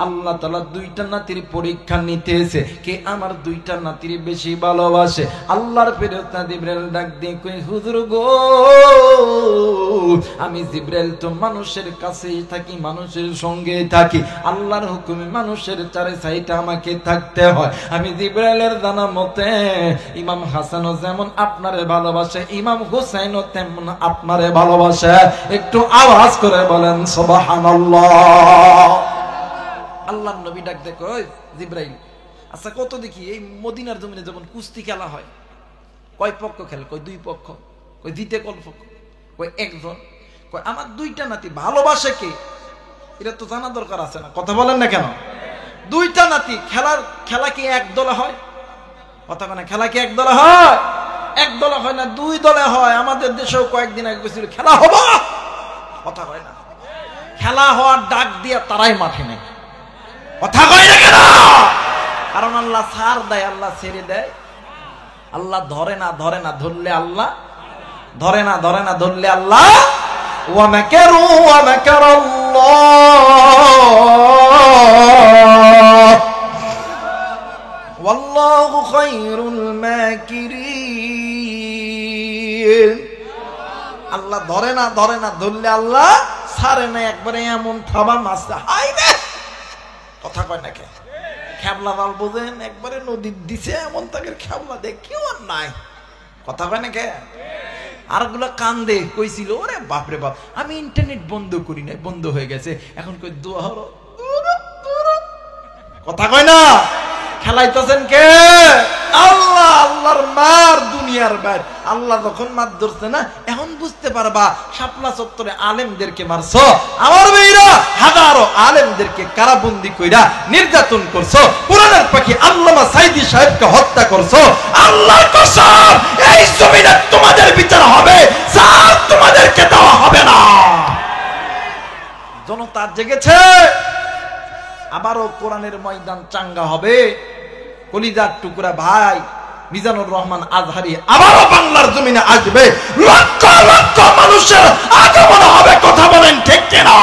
আল্লাহ তাআলা দুইটা নাতির পরীক্ষা নিতেছে কে আমার দুইটা নাতির বেশি ভালোবাসে। আল্লাহর ফেরেশতা জিবরাইল ডাক দিয়ে কই হুজুর গো, আমি জিবরাইল তো মানুষের কাছেই থাকি, মানুষের সঙ্গে থাকি, আল্লাহর হুকুমে মানুষের চারে সাইডে আমাকে থাকতে হয়। আমি জিবরাইলের জানা মতে ইমাম হাসানও যেমন আপনারে ভালোবাসে, ইমাম হুসাইনও তেমন আপনারে ভালোবাসে। একটু আওয়াজ করে বলেন সুবহানাল্লাহ। আল্লাহর নবী ডাক দিয়ে কই জিবরাইল, আচ্ছা কত দেখি এই মদিনার জমিনে যখন কুস্তি খেলা হয় কয় পক্ষ খেলে? কই দুই পক্ষ। কই জিতে কোন পক্ষ? কই একজন। কই আমার দুইটা নাতি ভালোবাসে কে? এটা তো জানা দরকার আছে না? কথা বলেন না কেন? দুইটা নাতি খেলা কি এক দলে হয়? কথা বলেন, খেলা কি এক দলে হয়? এক দলে হয় না, দুই দলে হয়। আমাদের দেশেও কয়েকদিন আগে গেছিল খেলা হবো, কথা হয় না, খেলা হওয়ার ডাক দিয়ে তারাই মাঠে নেই। কথা কয় না কেন? কারণ আল্লাহ ছাড় দেয়, আল্লাহ ছেড়ে দেয়। আল্লাহ ধরে না ধরলে আল্লাহ ধরে না ধরলে আল্লাহ। ওয়া মাকারু ওয়া মাকারাল্লাহ ওয়াল্লাহু খায়রুল মাকিরিন। আল্লাহ ধরে না ধরলে আল্লাহ ছাড়ে না, একবারে এমন থাবা মাছটা হাই রে। কথা কয় না কে? খেবলা বাল বোঝেন, একবারে নদীর দিছে এমন তাকে খেবলা দেখ কেউ আর নাই। কথা কয় না কে? আর গুলা কান্দে কইছিল ওরে বাপরে বাপ আমি ইন্টারনেট বন্ধ করি নাই, বন্ধ হয়ে গেছে, এখন কই দোয়া হলো। কথা কয় না? খেলাইতেছেন কে? আল্লাহ। আল্লাহর মার দুনিয়ার বাইর। আল্লাহ যখন মার ধরছে না, এখন বুঝতে পারবা শাপলা চত্বরে আলেমদেরকে মারছো, আমার মেয়েরা হাজারো আলেমদেরকে কারাবন্দি কইরা নির্যাতন করছো, কোরআনের পাখি আল্লামা সাইদি সাহেবকে হত্যা করছো। আল্লাহর কসম এই জমিনে তোমাদের বিচার হবে, সাথ তোমাদেরকে দেওয়া হবে না। জনতা জেগেছে, আবারও কোরআনের ময়দান চাঙ্গা হবে। কলিজার টুকরা ভাই মিজানুর রহমান আজহারি আবারও বাংলার জমিনে আসবে, লক্ষ লক্ষ মানুষের আগমন হবে। কথা বলেন ঠিক কিনা?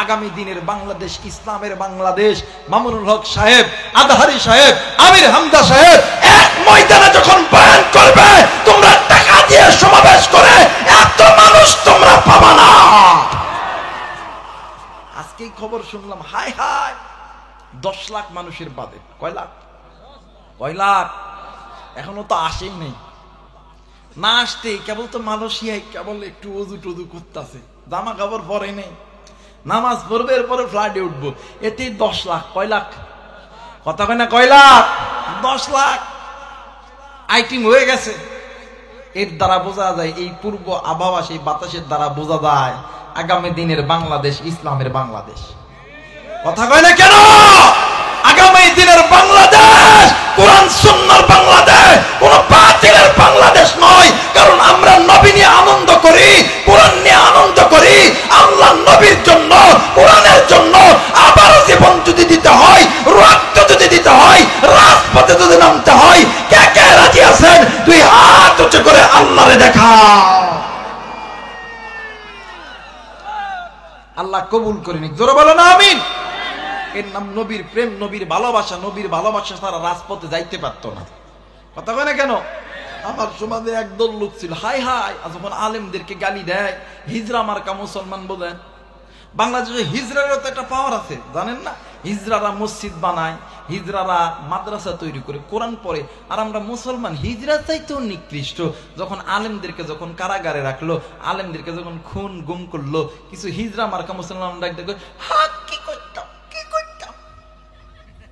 আগামী দিনের বাংলাদেশ, ইসলামের বাংলাদেশ, মামুনুল হক সাহেব, আজহারি সাহেব, আমির হামজা সাহেব এক ময়দানে যখন বয়ান করবে, তোমরা টাকা দিয়ে সমাবেশ করে এত মানুষ তোমরা পাবা না। আজকেই খবর শুনলাম, হাই হাই 10 লাখ মানুষের বাদে কয় লাখ এখনো তো আসেই নেই। না আসতে কেবল তো মালয়েশিয়ায় কেবল একটু ওযু টজু করতেছে, জামা কাপড় পরে নেই, নামাজ পড়বে, এরপরে ফ্লাইটে উঠবো, এতেই 10 লাখ। কয় লাখ? কথা কয় না? কয় লাখ? 10 লাখ আইটিং হয়ে গেছে। এর দ্বারা বোঝা যায়, এই পূর্ব আবহাওয়া সেই বাতাসের দ্বারা বোঝা যায় আগামী দিনের বাংলাদেশ ইসলামের বাংলাদেশ। কথা কয় না কেন? আগামী দিনের বাংলাদেশ কোরআন সুন্নাহর বাংলাদেশ, কোন বাতিলের বাংলাদেশ নয়। কারণ আমরা নবী নিয়ে আনন্দ করি, কোরআন নিয়ে আনন্দ করি। আল্লাহ নবীর জন্য, কোরআনের জন্য আবারও জীবন যদি দিতে হয়, রক্ত যদি দিতে হয়, রাজপথে যদি নামতে হয়, কে কে রাজি আছেন? দুই হাত উঁচু করে আল্লাহরে দেখা। আল্লাহ কবুল করে নিক। জোরে বলো না আমিন। এর নাম নবীর প্রেম, নবীর ভালোবাসা। নবীর ভালোবাসা তারা রাজপথে যাইতে পারতো না। কথা কয় না কেন? আমার সমাজে একদল লোক ছিল, হাই হাই যখন আলেমদেরকে গালি দেয়, হিজরা মার্কা মুসলমান বলেন। বাংলাদেশে হিজরারও তো একটা পাওয়ার আছে, জানেন না? হিজরারা মসজিদ বানায়, হিজরারা মাদ্রাসা তৈরি করে, কোরআন পড়ে, আর আমরা মুসলমান হিজরা চাইতেও নিকৃষ্ট। যখন আলেমদেরকে যখন কারাগারে রাখলো, আলেমদেরকে যখন খুন গুম করলো, কিছু হিজরা মার্কা মুসলমান ডাক দেখো, হা কি করতাম, কি করতাম,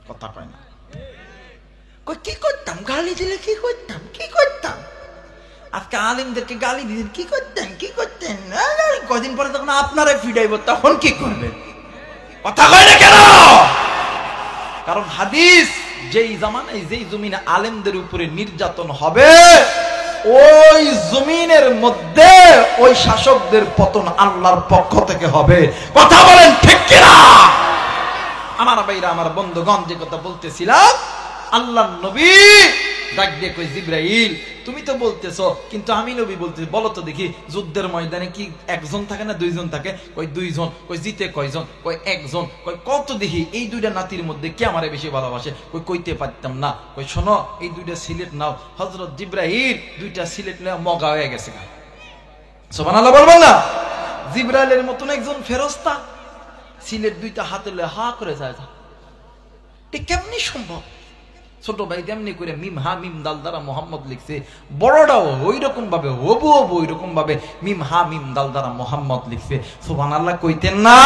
কথা কয় না, কি করতাম, গালি দিলে কি করতাম, কি করতাম। আজকে আলেমদেরকে গালি দিলেন, কি করতেন, কি করতেন, কদিন পরে তখন আপনারা ফিডাইব, তখন কি করবেন? কথা কয় না কেন? কারণ হাদিস, যেই জামানায় যেই জমিনে আলেমদের উপরে নির্যাতন হবে, ওই জমিনের মধ্যে ওই শাসকদের পতন আল্লাহর পক্ষ থেকে হবে। কথা বলেন ঠিক কিনা? আমার ভাইরা, আমার বন্ধুগণ, যে কথা বলতেছিলাম, আল্লাহর নবী ডাক দিয়ে কই, জিবরাইল তুমি তো বলতেছো, কিন্তু আমি নবী বলতেছি, বলো তো দেখি যুদ্ধের ময়দানে কি একজন থাকে না দুইজন থাকে? কই দুইজন। কই জিতে কয়জন? কই একজন। কই কত দেখি এই দুইটা নাতির মধ্যে কে আমারে বেশি ভালোবাসে? কই কইতে পারতাম না। কই শোনো, এই দুইটা সিলেট নাও। হযরত জিবরাইল দুইটা সিলেট নিয়ে মগা হয়ে গেছে। সুবহানাল্লাহ বলবেন না? জিবরাইলের মতন একজন ফেরেশতা সিলেট দুইটা হাতে লয়ে হা করে যায়, ঠিক কেমনি সম্ভব? ছোট ভাই তেমনি করে মিম হা মিম দাল দ্বারা মোহাম্মদ লিখছে, বড়টাও ওই রকম ভাবে হবু হবু ওই রকম ভাবে মিম হা মিম দাল দ্বারা মোহাম্মদ লিখছে। সুবহানাল্লাহ কইতেন না?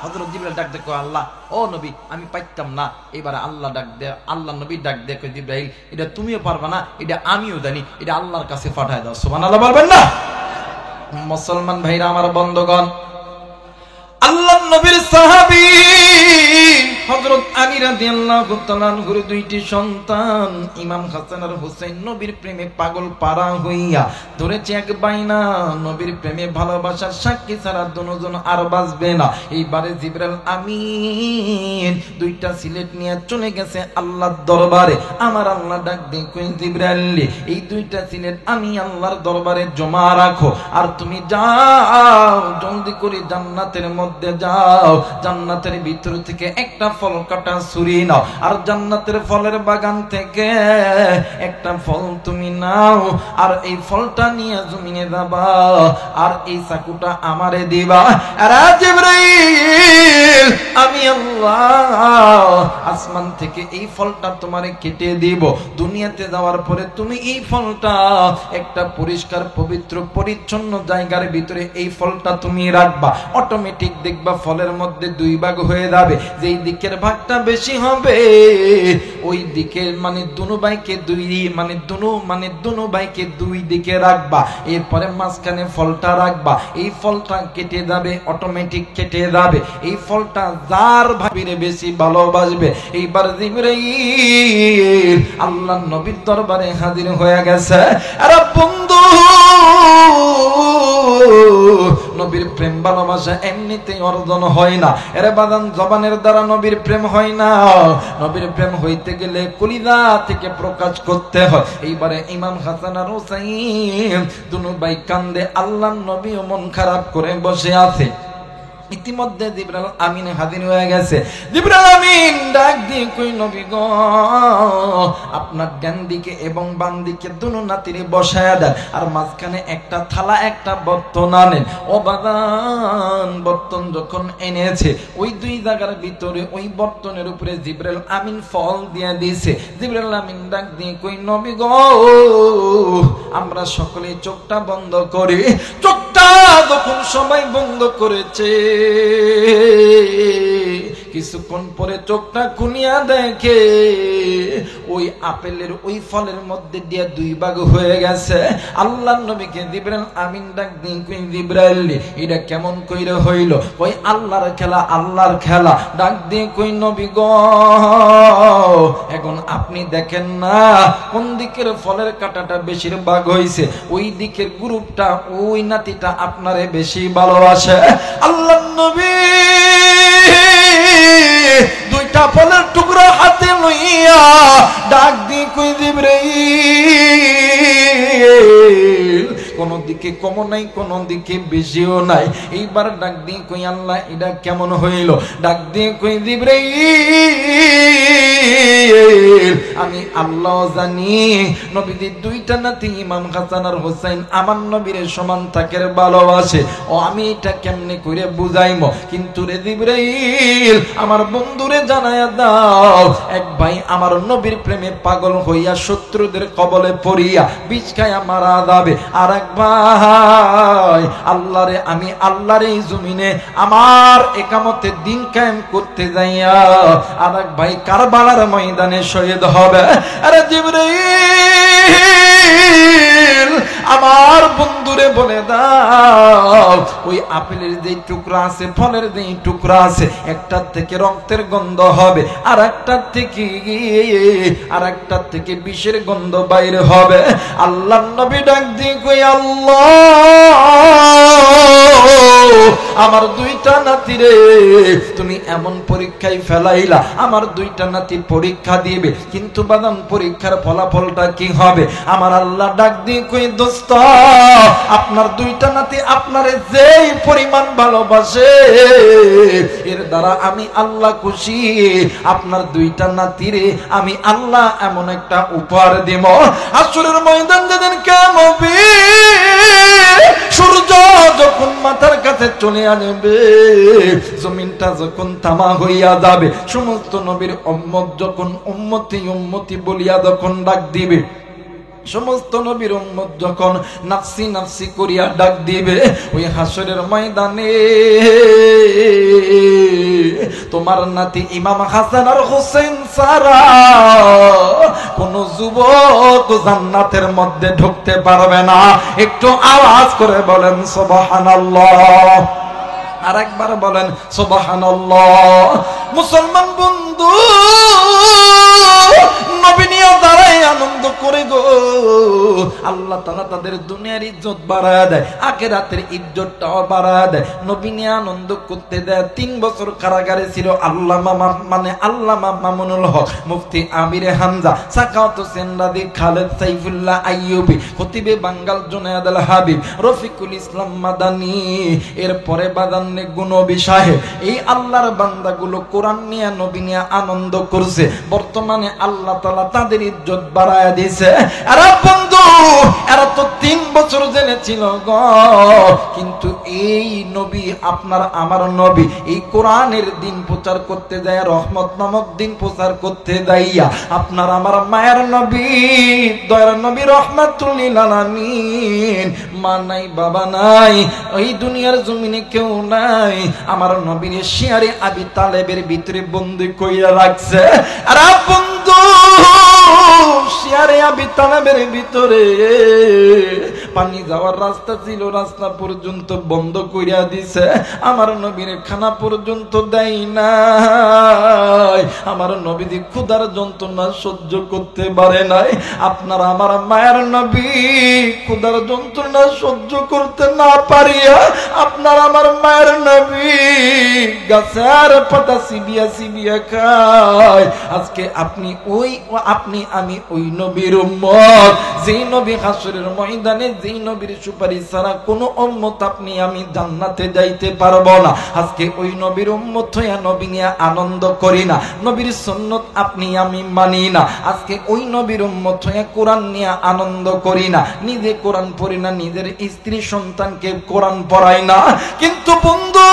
হযরত জিবরাইল ডাক দেখো, আল্লাহ ও নবী আমি পাইতাম না। এবারে আল্লাহ ডাক দে, আল্লাহ নবী ডাক দেখো, জিবরাইল এটা তুমিও পারবা না, এটা আমিও জানি, এটা আল্লাহর কাছে পাঠায় দাও। সুবহানাল্লাহ বলবেন না? মুসলমান ভাইরা, আমার বন্ধুগণ, আল্লাহর নবীর সাহাবী হযরত আলী রাদিয়াল্লাহু তাআলা আনহুর দুইটি সন্তান ইমাম হাসান আর হুসাইন নবীর প্রেমে পাগল পারা হইয়া ধরেছে এক বাইনা। নবীর প্রেমে ভালোবাসার সাক্ষী ছাড়া দুজন আর বাঁচবে না। এইবারে জিবরাইল আমিন দুইটা সিলেট নিয়ে চলে গেছে আল্লাহর দরবারে। আমার আল্লাহ ডাক দিয়ে কই, জিবরাইল এই দুইটা সিলেট আমি আল্লাহর দরবারে জমা রাখো, আর তুমি যাও জলদি করে জান্নাতের মধ্যে যাও, জান্নাতের ভিতর থেকে একটা ফল কাটা ছুরি নাও, আর জান্নাতের ফলের বাগান থেকে একটা ফল তুমি নাও, আর এই ফলটা নিয়ে জমিনে যাবা, আর এই চাকুটা আমারে দিবা। আরে জিবরাইল আমি আল্লাহ আসমান থেকে এই ফলটা তোমারে কেটে দিব, দুনিয়াতে যাওয়ার পরে তুমি এই ফলটা একটা পরিষ্কার পবিত্র পরিচ্ছন্ন জায়গার ভিতরে এই ফলটা তুমি রাখবা। অটোমেটিক দেখবা ফলের মধ্যে দুই ভাগ হয়ে যাবে, যেই দিকের ভাগটা বেশি হবে ওই দিকের মানে দুনো ভাইকে দুনো ভাইকে দুই দিকে রাখবা। এরপরে মাঝখানে ফলটা রাখবা, এই ফলটা কেটে যাবে, অটোমেটিক কেটে যাবে। এই ফলটা যার ভাবিরে বেশি ভালোবাসবে। এইবার জিবরাইল আল্লাহর নবীর দরবারে হাজির হয়ে গেছে। আরে বন্ধু, নবীর প্রেম ভালোবাসা এমনিতেই অর্জন হয় না। এরে বাদান জবানের দ্বারা নবীর প্রেম হয় না, নবীর প্রেম হইতে গেলে কলিজা থেকে প্রকাশ করতে হয়। এইবারে ইমাম হাসান আর হুসাইন দুনো ভাই কান্দে, আল্লাহর নবীও মন খারাপ করে বসে আছে। ইতিমধ্যে জিবরাইল আমিন হাজির হয়ে গেছে। জিবরাইল আমিন ডাক দিয়ে কই, নবী গো আপনার ডান দিকে এবং বাম দিকে দুনো নাতিরে বসায়া দেন, আর মাঝখানে একটা থালা একটা বর্তন আনেন। ও বাগান বর্তন যখন এনেছে, ওই দুই জায়গার ভিতরে ওই বর্তনের উপরে জিবরাইল আমিন ফল দিয়ে দিয়েছে। জিবরাইল আমিন ডাক দিয়ে কই, নবী গো আমরা সকলে চোখটা বন্ধ করি। চোখটা যখন সবাই বন্ধ করেছে, কিছুক্ষণ পরে চোখটা খুলিয়া দেখে ওই আপেলের ওই ফলের মধ্যে দিয়ে দুই ভাগ হয়ে গেছে। আল্লাহর নবীকে জিবরাইল আমিন ডাক দিন, কই জিবরাইল এটা কেমন কইরে হইল? কই আল্লাহর খেলা, আল্লাহর খেলা। ডাক দিয়ে কই, নবী গো এখন আপনি দেখেন না কোন দিকের ফলের কাঁটাটা বেশির ভাগ হইছে, ওই দিকের গ্রুপটা ওই নাতিটা আপনারে বেশি ভালোবাসে। আল্লাহর নবী দুইটা ফলের টুকরা হাতে লইয়া ডাক দিয়ে কই, জিবরাইল কোন দিকে কম নাই, কোন দিকে বেশিও নাই। এইবার ডাক দিয়ে কই, আল্লাহ এটা কেমন হইল? ডাক দিয়ে কই, জিবরাইল আমি আল্লাহ জানি নবীদের দুইটা নাতি ইমাম হাসান আর হোসেন আমার নবীর সমান তাকের ভালোবাসে। ও আমি এটা কেমনে করে বুঝাইম? কিন্তু রে জিবরাইল আমার বন্ধুরে জানায়া দাও, এক ভাই আমার নবীর প্রেমে পাগল হইয়া শত্রুদের কবলে পড়িয়া বিষ খাইয়া মারা যাবে, আর এক ভাই আল্লাহরে আমি আল্লাহর এই জমিনে আমার একামতে দিন কায়েম করতে যাইয়া আর এক ভাই কারবালার ময়দানে শহীদ হবে। আরে জিবরাইল আমার বন্ধুরে বলে দাও, ওই আপেলের যে টুকরা আছে, ফলের যে টুকরা আছে, একটার থেকে রক্তের গন্ধ হবে, আর একটার থেকে বিষের গন্ধ বাইরে হবে। আল্লাহ নবী ডাক দিয়ে কই, আল্লাহ আমার দুইটা নাতি রে তুমি এমন পরীক্ষায় ফেলাইলা, আমার দুইটা নাতি পরীক্ষা দিবে, কিন্তু বাদাম পরীক্ষার ফলাফলটা কি হবে? আমার আল্লাহ ডাক দিয়ে কই, দোস্ত আপনার দুইটা নাতি আপনারে যেই পরিমাণ ভালোবাসে এর দ্বারা আমি আল্লাহ খুশি। আপনার দুইটা নাতিরে আমি আল্লাহ এমন একটা উপহার দিব, হাসরের ময়দান যেদিন কিয়ামত হবে, সূর্য যখন মাথার কাছে চলে আসবে, জমিনটা যখন তামা হইয়া যাবে, সমস্ত নবীর উম্মত যখন উম্মতি উম্মতি বলিয়া যখন ডাক দিবে, সমস্ত নবীর উম্মত যখন নাফসি নাফসি করিয়া ডাক দিবে, ওই হাসরের ময়দানে তোমার নাতি ইমাম হাসান আর হোসেন সারা কোন যুবক জান্নাতের মধ্যে ঢুকতে পারবে না। একটু আওয়াজ করে বলেন সুবহানাল্লাহ, আর একবার বলেন সুবহানাল্লাহ। মুসলমান বন্ধু নবী নিয়ে দাঁড়াই আনন্দ করে গো, আল্লাহ তাআলা তাদের দুনিয়ার ইজ্জত বাড়ায় দেয়, আখিরাতের ইজ্জতটাও বাড়ায় দেয়, নবী নিয়ে আনন্দ করতে দেয়। 3 বছর কারাগারে ছিল আল্লামা মামুনুল হক, মুফতি আমির হামজা, সাকাওয়াত হোসেন রাদি, খালেদ সাইফুল্লাহ আইয়ুবী, খতিবে বাঙ্গাল জুনায়েদ আল হাবিব, রফিকুল ইসলাম মাদানী, এরপরে বাদান্নে গুণবী সাহেব। এই আল্লাহর বান্দাগুলো কোরআন নিয়ে নবী নিয়ে আনন্দ করছে। বর্তমানে আল্লাহ তাআলা তাদের ইজ্জত বাড়ায় দিয়েছে। আর বন্ধু এরা তো 3 বছর জেলে ছিল গো, কিন্তু এই নবী আপনার আমার নবী এই কোরআনের দিন প্রচার করতে যায়, রহমত নামক দিন প্রচার করতে যাইয়া আপনার আমার মায়ের নবী, দয়ার নবী রহমাতুল লিল আলামিন, মা নাই বাবা নাই, এই দুনিয়ার জমিনে কেউ নাই, আমার নবীর শিয়ারে আবি তালেবের ভিতরে বন্দী কইরা রাখছে। আর বন্ধু শিয়ারে আবি তালেবের ভিতরে পানি যাওয়ার রাস্তা ছিল, রাস্তা পর্যন্ত বন্ধ কইরা দিছে, আমার নবীর খানা পর্যন্ত দেয় নাই, আমার নবী ক্ষুধার যন্ত্রণা সহ্য করতে পারে নাই। আপনার আমার মায়ের নবী ক্ষুধার যন্ত্রণা সহ্য করতে না পারিয়া আপনার আমার মায়ের নবী গাছের পাতা সিবিয়া সিবিয়া খায়। আজকে আপনি আমি ওই নবীর উম্মত, যেই নবী হাসরের ময়দানে যেই নবীর সুপারিশ ছাড়া কোন উম্মত আপনি আমি জান্নাতে যাইতে পারবো না। আজকে ওই নবীর উম্মত হইয়া নবী নিয়ে আনন্দ করি না, নবীর সুন্নত আপনি আমি মানি না। আজকে ওই নবীর উম্মত হইয়া কোরআন নিয়ে আনন্দ করি না, নিজে কোরআন পড়ি না, নিজের স্ত্রী সন্তানকে কোরআন পড়াই না। কিন্তু বন্ধু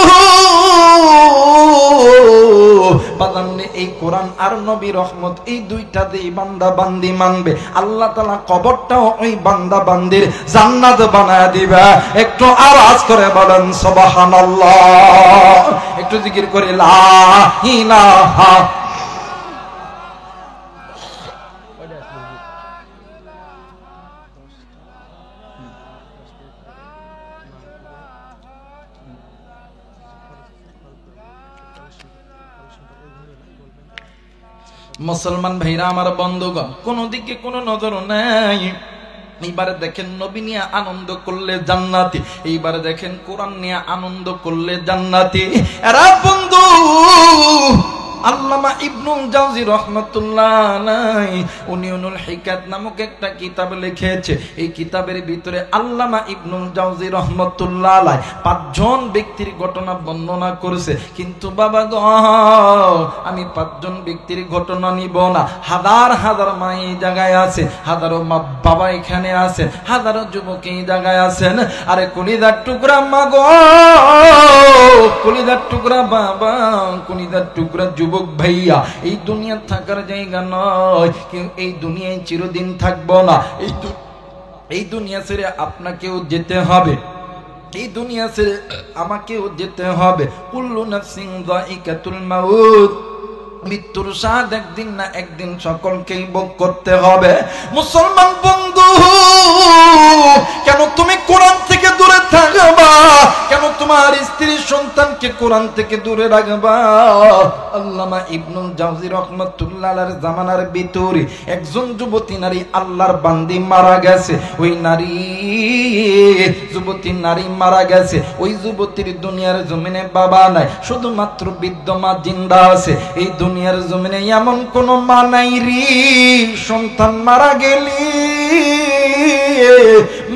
বাজানে এই কোরআন আর নবী রহমত এই দুইটা দিয়ে বান্দা বান্দি মানবে, আল্লাহ তাআলা কবরটাও ওই বান্দা বান্দির জান্নাত বানায় দিবে। একটু আওয়াজ করে বলেন সুবহানাল্লাহ, একটু জিকির করে লা ইলাহা। মুসলমান ভাইরা আমার বন্ধুগণ, কোন দিকে কোন নজর নাই। এইবারে দেখেন নবী নিয়ে আনন্দ করলে জান্নাতি, এইবারে দেখেন কোরআন নিয়ে আনন্দ করলে জান্নাতি। এরা বন্ধু আল্লামা ইবনুল জাওজি রাহমাতুল্লাহ আলাইহি উনিউনুল হিকাত নামক একটা কিতাব লিখেছে। এই কিতাবের ভিতরে আল্লামা ইবনুল জাওজি রাহমাতুল্লাহ আলাইহি 5 জন ব্যক্তির ঘটনা বর্ণনা করেছে। কিন্তু বাবা গো, আমি 5 জন ব্যক্তির ঘটনা নিব না। হাজার হাজার মা এই জায়গায় আছে, হাজারো মা বাবা এখানে আছেন, হাজারো যুবক এই জায়গায় আছেন। আরে কলিজার টুকরা মা গো, কলিজার টুকরা বাবা, কলিজার টুকরা যুবক ভাইয়া, এই দুনিয়া থাকার জায়গা নয়। কেউ এই দুনিয়ায় চিরদিন থাকবো না। এই দুনিয়া ছেড়ে আপনাকেও যেতে হবে, এই দুনিয়া ছেড়ে আমাকেও যেতে হবে। কুল্লু নাফসিন যায়িকাতুল মাউত, মৃত্যুর স্বাদ একদিন না একদিন সকলকেই ভোগ করতে হবে। মুসলমান বন্ধু, কেন তুমি কোরআন থেকে দূরে থাকবা? কেন তোমার স্ত্রী সন্তানকে কোরআন থেকে দূরে রাখবা? আল্লামা ইবনুল জাওজি রাহমাতুল্লাহ আলাইহির জামানার ভিতরে একজন যুবতী নারী আল্লাহর বান্দি মারা গেছে। ওই নারী, যুবতী নারী মারা গেছে। ওই যুবতীর দুনিয়ার জমিনে বাবা নাই, শুধুমাত্র বৃদ্ধ মা জিন্দা আছে। এই দুনিয়ার জমিনে এমন কোন মা নাই রে, সন্তান মারা গেলি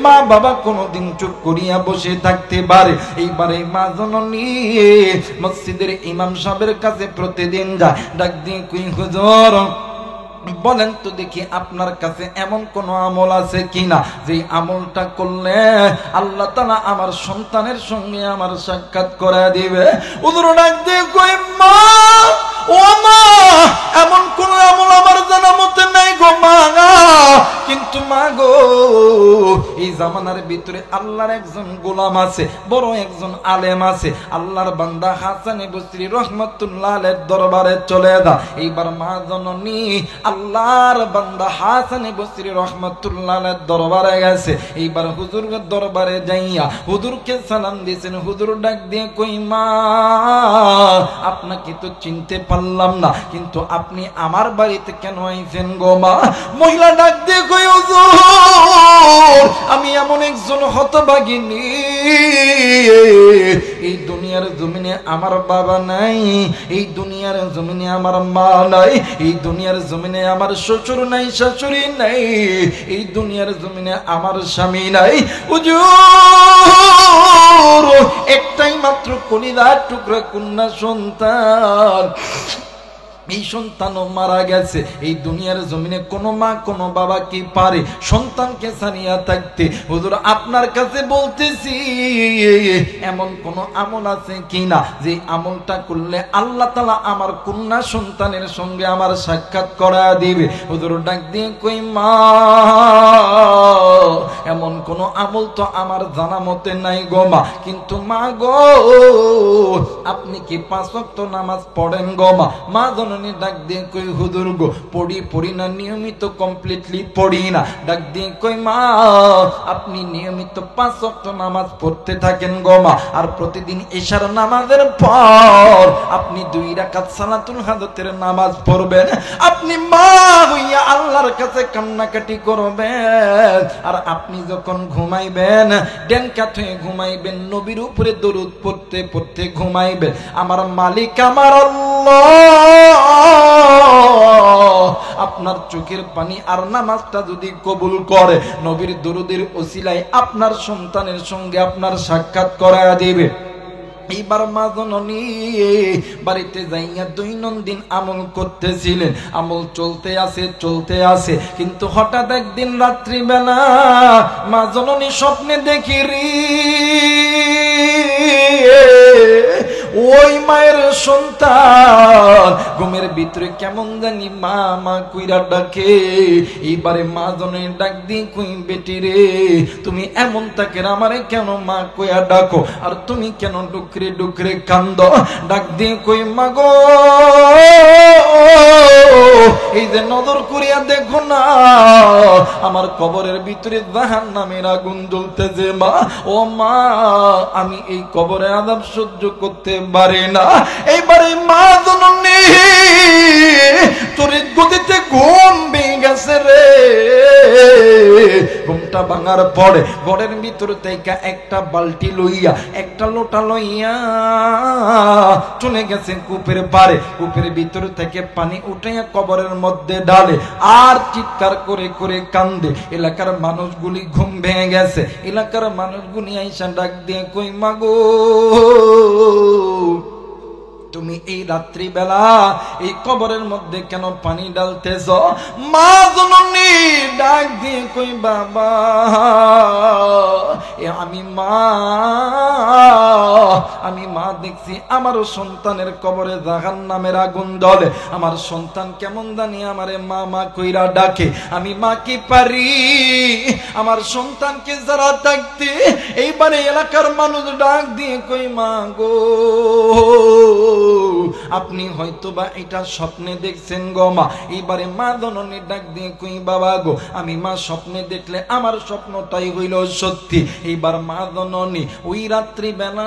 মা বাবা কোনদিন চুপ করিয়া বসে থাকতে পারে? এইবারে মা জননী মসজিদের ইমাম সাহেবের কাছে প্রতিদিন যায়, ডাক দিয়ে কই হুজুর বলেন তো দেখি আপনার কাছে এমন কোন আমল আছে কিনা যে আমলটা করলে আল্লাহ তাআলা আমার সন্তানের সঙ্গে আমার সাক্ষাৎ করে দিবে। হুজুর ডাক দিয়ে কই মা, ও মা, এমন কোন আমল আমার জানা মতে নাই গো মা। কিন্তু মা গো, এই জামানার ভিতরে আল্লাহর একজন গোলাম আছে, বড় একজন আলেম আছে, আল্লাহর বান্দা হাসান বসরি রাহমাতুল্লাহ আলাইহির দরবারে চলে যা। এইবার মা জননী আল্লাহর বান্দা হাসান বসরি রাহমাতুল্লাহ আলাইহির দরবারে গেছে। এইবার হুজুরের দরবারে যাইয়া হুজুরকে সালাম দিয়েছেন। হুজুর ডাক দিয়ে কই মা, আপনাকে তো চিনতে পারলাম না, কিন্তু আপনি আমার বাড়িতে কেন আইছেন গো মা? মহিলা ডাক দিয়ে কই হুজুর, আমি এমন একজন হতভাগিনী, এই দুনিয়ার জমিনে আমার বাবা নাই, এই দুনিয়ার জমিনে আমার মা নাই, এই দুনিয়ার জমিনে আমার শ্বশুর নাই, শাশুড়ি নাই, এই দুনিয়ার জমিনে আমার স্বামী নাই। হুজুর, একটাই মাত্র কলিজার টুকরা কন্যা সন্তান, এই সন্তানও মারা গেছে। এই দুনিয়ার জমিনে কোনো মা কোনো বাবা কি পারে সন্তানকে ছাড়িয়া থাকতে? হুজুর আপনার কাছে বলতেছি, এমন কোন আমল আছে কিনা যে আমলটা করলে আল্লাহ তাআলা আমার কন্যা সন্তানের সঙ্গে আমার সাক্ষাৎ করা দিবে? হুজুর ডাক দিয়ে কই মা, এমন কোন আমল তো আমার জানা মতে নাই গো মা। কিন্তু মা গো, আপনি কি 5 ওয়াক্ত নামাজ পড়েন গো মা? মা ডাক দিয়ে কই হুজুর গো, পড়ি না, নিয়মিত কমপ্লিটলি পড়ি না। ডাক দিয়ে কই মা, আপনি নিয়মিত 5 ওয়াক্ত নামাজ পড়তে থাকেন গো মা, আর প্রতিদিন ইশার নামাজের পর আপনি 2 রাকাত সালাতুল হাজতের নামাজ পড়বেন। আপনি মা হইয়া আল্লাহর কাছে কান্নাকাটি করবেন, আর আপনি যখন ঘুমাইবেন ডেন কাত হয়ে ঘুমাইবেন, নবীর উপরে দরুদ পড়তে পড়তে ঘুমাইবেন। আমার মালিক আমার আল্লাহ আপনার চোখের পানি আর নামাজটা যদি কবুল করে, নবীর দরুদের ওসিলায় আপনার সন্তানের সঙ্গে আপনার সাক্ষাৎ করায়া দিবে। এইবার মা জননী বাড়িতে যাইয়া দৈনন্দিন আমল করতেছিলেন। আমল চলতে আছে, কিন্তু হঠাৎ একদিন রাত্রিবেলা মা জননী স্বপ্নে দেখি রে, ওই মায়ের সন্তান ঘুমের ভিতরে কেমন জানি মা মা কইরা ডাকে। এইবারে মা জননী ডাক দিয়ে কই বেটি রে, তুমি এমন তাকে আমারে কেন মা কইয়া ডাকো, আর তুমি কেন ডুকরে ডুকরে কান্দ? ডাক দিয়ে কই মা গো, এই যে নজর করিয়া দেখো না, আমার কবরের ভিতরে জাহান্নামের আগুন জ্বলতেছে মা। ও মা, আমি এই কবরে আযাব সহ্য করতে পারি না। এইবারে মা জননী তড়িৎ গতিতে ঘুম ভেঙে গেছে রে, ঘুমটা ভাঙার পরে ঘরের ভিতর থেকে একটা বালতি লইয়া একটা লোটা লইয়া চলে গেছে কূপের পারে। কূপের ভিতর থেকে পানি উঠাইয়া কবরের মধ্যে ঢালে আর চিৎকার করে করে কান্দে। এলাকার মানুষগুলি ঘুম ভেঙে গেছে। এলাকার মানুষগুলি আইসা ডাক দিয়ে কই মাগো তুমি এই রাত্রি বেলা এই কবরের মধ্যে কেন পানি ঢালতেছ? মা জননী ডাক দিয়ে কই বাবা আমি মা দেখছি আমার সন্তানের কবরে জাহান্নামের আগুন জ্বলে। আমার সন্তান কেমন জানি আমারে মা মা কইরা ডাকে। আমি মা কি পারি আমার সন্তানকে যারা ডাকতে? এইবারে এলাকার মানুষ ডাক দিয়ে কই মা গো আপনি হয়তো বা এটা স্বপ্নে দেখছেন গো মা। এইবারে মা জননী ডাক দিয়ে কই বাবা গো আমি মা স্বপ্নে দেখলে আমার স্বপ্নটাই হইল সত্যি। এইবার মা জননী ওই রাত্রি বেলা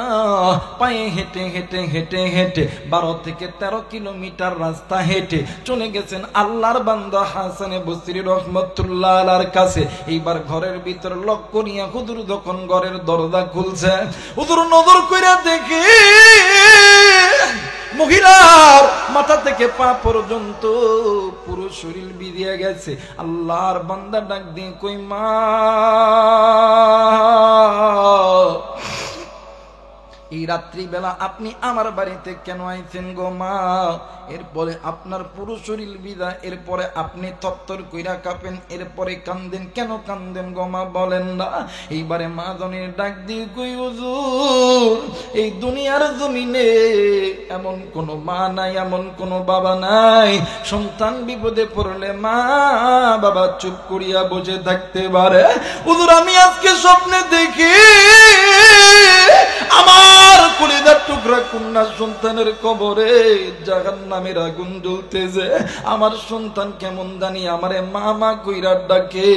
পায়ে হেঁটে হেঁটে হেঁটে হেঁটে 12 থেকে 13 কিলোমিটার রাস্তা হেঁটে চলে গেছেন আল্লাহর বান্দা হাসানে বসরি রহমতুল্লাহ আলাইহির কাছে। এইবার ঘরের ভিতর লক করিয়া হুজুর যখন ঘরের দরজা খুলছে হুজুর নজর কইরা দেখে মহিলার মাথা থেকে পা পর্যন্ত পুরো শরীর ভিজিয়ে গেছে। আল্লাহর বান্দা ডাক দিয়ে কই মা এই রাত্রি বেলা আপনি আমার বাড়িতে কেন আইছেন গো মা? এরপরে আপনার পুরো শরীর ভিজা, এরপরে আপনি তত্তর কইরা কাঁপেন, এরপরে কান্দেন কেন কান্দেন গো মা বলেন না? এইবারে মা জনের ডাক দিয়ে কই হুজুর এই দুনিয়ার জমিনে এমন কোন মা নাই, এমন কোন বাবা নাই সন্তান বিপদে পড়লে মা বাবা চুপ করিয়া বসে থাকতে পারে। হুজুর আমি আজকে স্বপ্নে দেখি আমার কলিজার টুকরা কন্যা সন্তানের কবরে জাহান্নামের আগুন জ্বলতেছে। আমার সন্তান কেমন জানি আমারে মা মা কইরা ডাকে।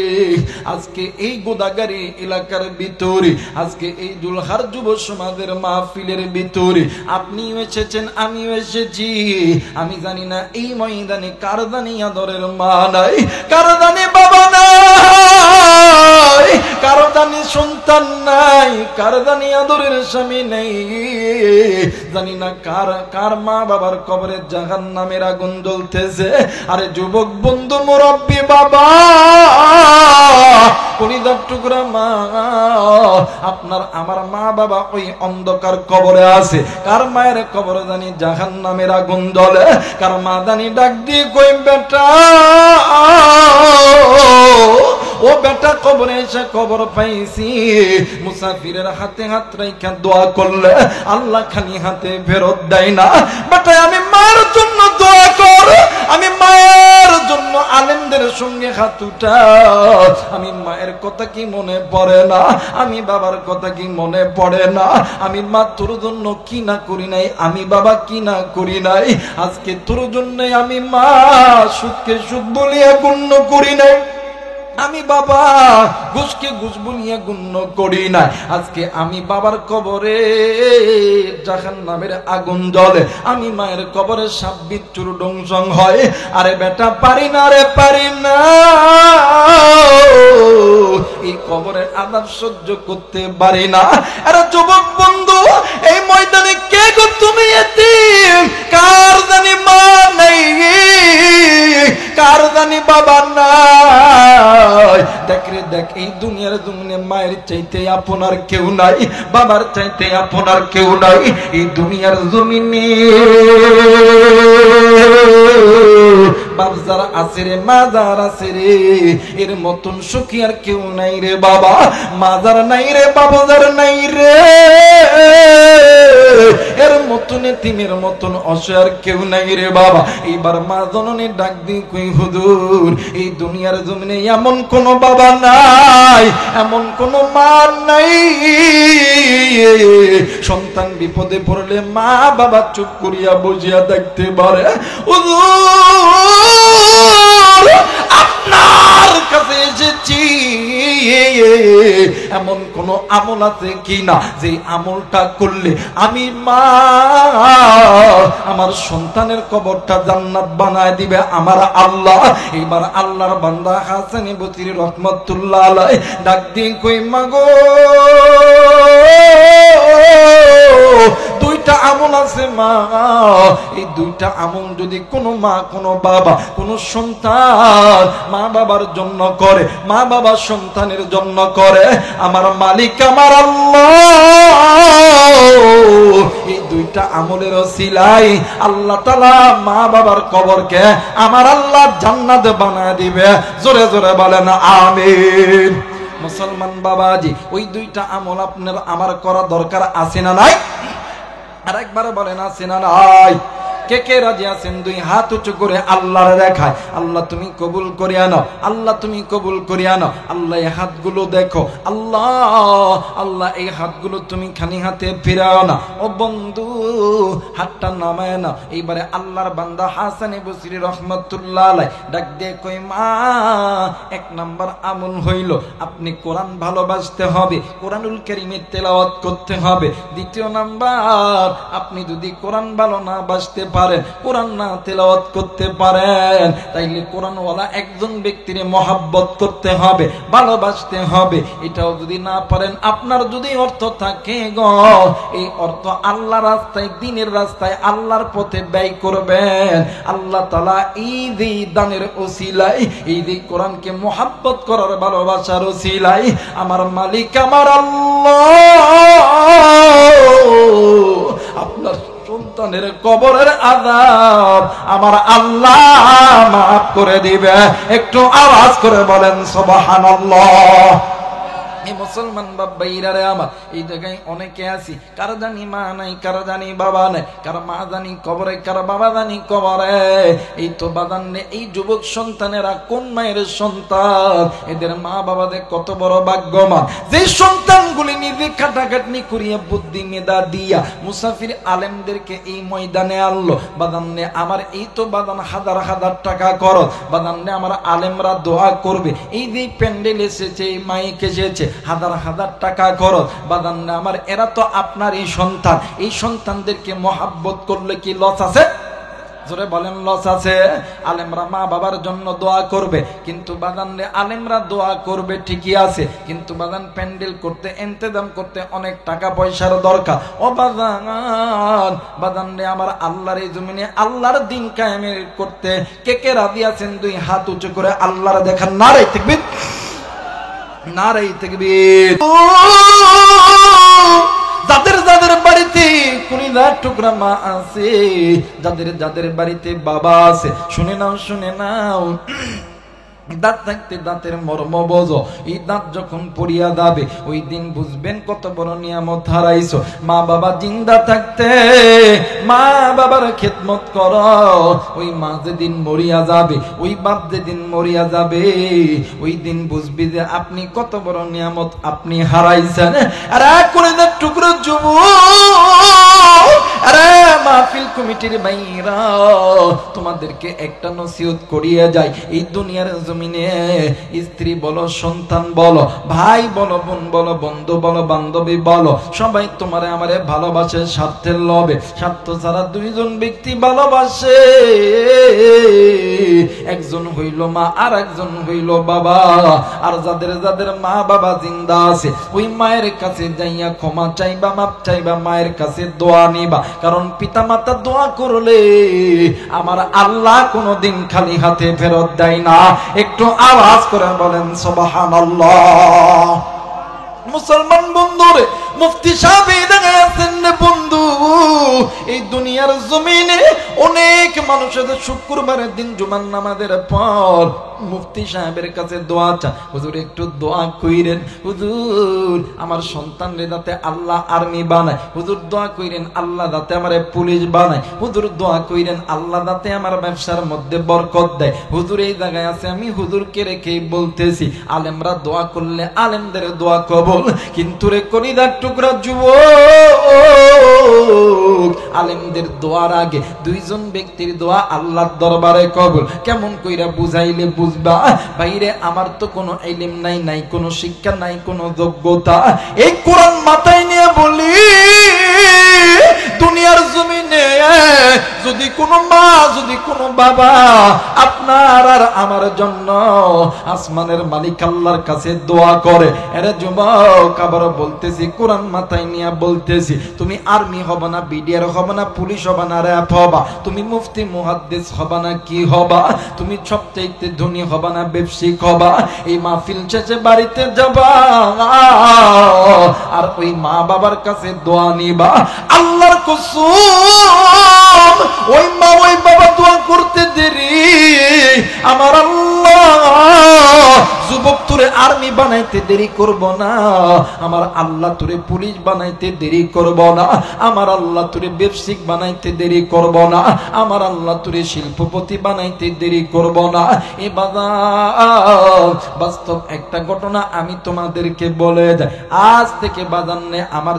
আজকে এই গোদাগাড়ি এলাকার ভিতরে, আজকে এই দুলহার যুব সমাজের মাহফিলের ভিতরে আপনিও এসেছেন, আমিও এসেছি। আমি জানি না এই ময়দানে কার জানি আদরের মা নাই, কার জানি বাবা নাই, কার জানি সন্তান নাই, কার জানি আদরের স্বামী নেই। জানি না কার কার মা বাবার কবরে জাহান্নামের আগুন জ্বলতেছে। আরে যুবক বন্ধু মুরব্বী বাবা কলিজার টুকরা মা আপনার আমার মা বাবা ওই অন্ধকার কবরে আছে। কার মায়ের কবরে জানি জাহান্নামের আগুন জ্বলে। কার মা জানি ডাক দিয়ে কই বেটা ও বেটা কবরে এসে কবর পাইছি। মুসাফিরের হাতে হাত রাইখা দোয়া করলে আল্লাহ খালি হাতে ফেরত দেয় না। বেটা আমি মার জন্য দোয়া কর, আমি মায়ের জন্য আলেমদের সঙ্গে হাত উঠা। আমি মায়ের কথা কি মনে পড়ে না? আমি বাবার কথা কি মনে পড়ে না? আমি মা তোর জন্য কি না করি নাই, আমি বাবা কি না করি নাই। আজকে তোর জন্য আমি মা সুখকে সুখ বলিয়া গণ্য করি নাই, আমি বাবা ঘুষকে ঘুষ বলিয়া গণ্য করি না। আজকে আমি বাবার কবরে জাহান্নামের আগুন জ্বলে, আমি মায়ের কবরে সাপ বিচ্ছুর ডংসং হয়। আরে বেটা পারি না রে পারি না, এই কবরের আযাব সহ্য করতে পারি না। আরে যুবক বন্ধু এই ময়দানে কে গো তুমি এতিম? কার জানি মা নাই, কার জানি বাবা নাই। দেখ রে দেখ এই দুনিয়ার জমিনে মায়ের চাইতে আপনার কেউ নাই, বাবার চাইতে আপনার কেউ নাই। এই দুনিয়ার জমিনে বাপ যারা আছে রে, মা যারা আছে রে, এর মতন সুখী আর কেউ নাই রে বাবা। মা যার নাই রে, বাবা যার নাই রে, এর মতন এতিমের মতন অসহায় কেউ নাই রে বাবা। এইবার মা জননী ডাক দিয়ে কই হুজুর এই দুনিয়ার জমিনে এমন কোন বাবা নাই, এমন কোন মা নাই সন্তান বিপদে পড়লে মা বাবা চুপ করিয়া বসিয়া দেখতে পারে। হুজুর আপনার কাছে এসেছি, এমন কোন আমল আছে কিনা যে আমলটা করলে আমি মা আমার সন্তানের কবরটা জান্নাত বানায় দিবে আমার আল্লাহ। এবার আল্লাহর বান্দা হাসান বসরি রহমাতুল্লাহ আলাইহি ডাক দিয়ে কই মাগো দুইটা আমল আছে মা, এই দুইটা আমল যদি কোনো মা কোনো বাবা কোনো সন্তান মা বাবার জন্য করে, মা বাবা সন্তানের জন্য করে, আমার মালিক আমার আল্লাহ এই দুইটা আমলের ওসিলায় আল্লাহ তাআলা মা বাবার কবরকে আমার আল্লাহ জান্নাত বানায় দিবে। জোরে জোরে বলেন আমিন। মুসলমান বাবাজি, ওই দুইটা আমল আপনার আমার করা দরকার আছে না নাই? আর একবার বলেন আছে না নাই? কে কে রাজি আছেন দুই হাত উঁচু করে আল্লাহর দেখায় আল্লাহ তুমি কবুল করিয়া নাও, আল্লাহ তুমি কবুল করিয়া নাও। আল্লাহ এই হাতগুলো দেখো, আল্লাহ আল্লাহ এই হাতগুলো তুমি খালি হাতে ফিরাও না। ও বন্ধু হাতটা নামায় না। এইবারে আল্লাহর বান্দা হাসান বসরি রহমাতুল্লাহ আলাইহি ডাক দিয়ে কই মা এক নাম্বার আমল হইল আপনি কোরআন ভালোবাসতে হবে, কোরআনুল কারীমের তেলাওয়াত করতে হবে। দ্বিতীয় নাম্বার আপনি যদি কোরআন ভালো না বাসতে পারেন, কোরআন না তেলাওয়াত করতে পারেন, তাইলে কোরআনওয়ালা একজন ব্যক্তির মহব্বত করতে হবে, ভালোবাসতে হবে। এটাও যদি না পারেন, আপনার যদি অর্থ থাকে গো এই অর্থ আল্লাহর রাস্তায় দ্বীনের রাস্তায় আল্লাহর পথে ব্যয় করবেন। আল্লাহ তাআলা এই যে দানের ওসিলায় এই যে কোরআনকে মহব্বত করার ভালোবাসার ওসিলায় আমার মালিক আমার আল্লাহ আপনার সন্তানের কবরের আযাব আমার আল্লাহ মাফ করে দিবে। একটু আওয়াজ করে বলেন সুবহানাল্লাহ। এই মুসলমান বাবাইরা রে আমার, এই জায়গায় অনেকে আছি কার জানি মা নাই, কার জানি বাবা নাই, কার মা জানি কবরে, কার বাবা জানি কবরে। এই তো বাদান নে এই যুবক সন্তানেরা কোন মায়ের সন্তান, এদের মা বাবাদের কত বড় ভাগ্যবান যে সন্তানগুলি নিজে খাটাখাটনি করিয়া বুদ্ধি মেধা দিয়া মুসাফির আলেমদেরকে এই ময়দানে আনলো। বাদান নে আমার এই তো বাদান হাজার হাজার টাকা খরচ, বাদান নে আমার আলেমরা দোয়া করবে। এই যে প্যান্ডেল এসেছে, এই মাইক এসেছে, হাজার হাজার টাকা খরচ। বাদান নে আমার এরা তো আপনার এই সন্তান, এই সন্তানদেরকে মহাব্বত করলে কি লস আছে? জোরে বলেন লস আছে? আলেমরা মা বাবার জন্য দোয়া করবে, কিন্তু বাদান রে আলেমরা দোয়া করবে ঠিকই আছে, কিন্তু বাদান প্যান্ডেল করতে ইন্তজাম করতে অনেক টাকা পয়সার দরকার। ও বাদান রে আমার আল্লাহর এই জমিনে আল্লাহর দ্বীন কায়েমের করতে কে কে রাজি আছেন দুই হাত উঁচু করে আল্লাহর দেখান নারে তাকবীর, নারে তাকবীর। যাদের যাদের বাড়িতে কুড়িদার টুকরা মা আছে, যাদের যাদের বাড়িতে বাবা আছে, শুনে নাও শুনে নাও, দাঁত থাকতে দাঁতের মর্ম বোঝো। এই দাঁত যখন পড়িয়া যাবে ওই দিন বুঝবেন কত বড় নিয়ামত হারাইছো। মা বাবা জিন্দা থাকতে মা বাবার খেদমত করো, ওই মা যেদিন মরিয়া যাবে, ওই বাপ যেদিন মরিয়া যাবে, ওই দিন বুঝবি যে আপনি কত বড় নিয়ামত আপনি হারাইছেন। আরে করে দে টুকরো যুবক, আরে মাহফিল কমিটির ভাইরা তোমাদেরকে একটা নসিহত করিয়ে যায়। এই দুনিয়ার জমিনে স্ত্রী বলো, সন্তান বলো, ভাই বলো, বোন বলো, বন্ধু বলো, বান্ধবী বলো, সবাই তোমারে আমারে ভালোবাসে স্বার্থের লোভে। স্বার্থ ছাড়া দুইজন ব্যক্তি ভালোবাসে, একজন হইল মা আর একজন হইল বাবা। আর যাদের যাদের মা বাবা জিন্দা আছে ওই মায়ের কাছে যাইয়া ক্ষমা চাইবা, মাপ চাইবা, মায়ের কাছে দোয়া নিবা। কারণ পিতা মাতা দোয়া করলে আমার আল্লাহ কোনদিন খালি হাতে ফেরত দেয় না। একটু আওয়াজ করে বলেন সুবহানাল্লাহ। মুসলমান বন্ধুরে, মুফতি সাহেব দেখায় আছেন বন্ধু, এই দুনিয়ার জমিনে অনেক মানুষ আছে শুক্রবারের দিন জুমার নামাজের পর মুফতি সাহেবের কাছে দোয়া চায়, হুজুর একটু দোয়া কইরেন, হুজুর আমার সন্তানরে যাতে আল্লাহ আর্মি বানায়, হুজুর দোয়া কইরেন আল্লাহ যাতে আমারে পুলিশ বানায়, হুজুর দোয়া কইরেন আল্লাহ যাতে আমার ব্যবসার মধ্যে বরকত দেয়। হুজুর এই জায়গায় আছে, আমি হুজুরকে রেখেই বলতেছি আলেমরা দোয়া করলে আলেমদের দোয়া কবুল, কিন্তু রে কলিজার টুকরা যুবক আলেমদের দোয়ার আগে দুইজন ব্যক্তির দোয়া আল্লাহর দরবারে কবুল। কেমন কইরা বুঝাইলে বুঝবা? বাইরে আমার তো কোনো ইলম নাই, নাই কোনো শিক্ষা, নাই কোনো যোগ্যতা। এই কোরআন মাথায় নিয়ে বলি, দুনিয়ার জমিনে যদি কোনো মা, যদি কোনো বাবা আপনার আর আমার জন্য আসমানের মালিক আল্লাহর কাছে দোয়া করে, এরে যুবক আবার বলতেছি, কোরআন মাথায় নিয়ে বলতেছি, তুমি আর্মি হবে না, বিডিআর হবে না, পুলিশ হবে না, র‍্যাব হবা, তুমি মুফতি মুহাদ্দিস হবে না, কি হবা? তুমি সবচেয়ে ধনী হবে না, ব্যবসায়িক হবা? এই মাহফিল শেষে বাড়িতে যাবা আর ওই মা বাবার কাছে দোয়া নিবা। আল্লাহর কসম, ওই মা ওই বাবা দোয়া করতে দেরি, আমার আল্লাহ যুবক তোরে আর্মি বানাইতে দেরি করব না, আমার আল্লাহ তোরে পুলিশ বানাইতে দেরি করব না, আমার আল্লাহ তোরে ব্যবসায়িক বানাইতে দেরি করব না, আমার আল্লাহ তোরে শিল্পপতি বানাইতে দেরি করব না। এ বাজার বাস্তব একটা ঘটনা আমি তোমাদেরকে বলে যাই। আজ থেকে বাজানে আমার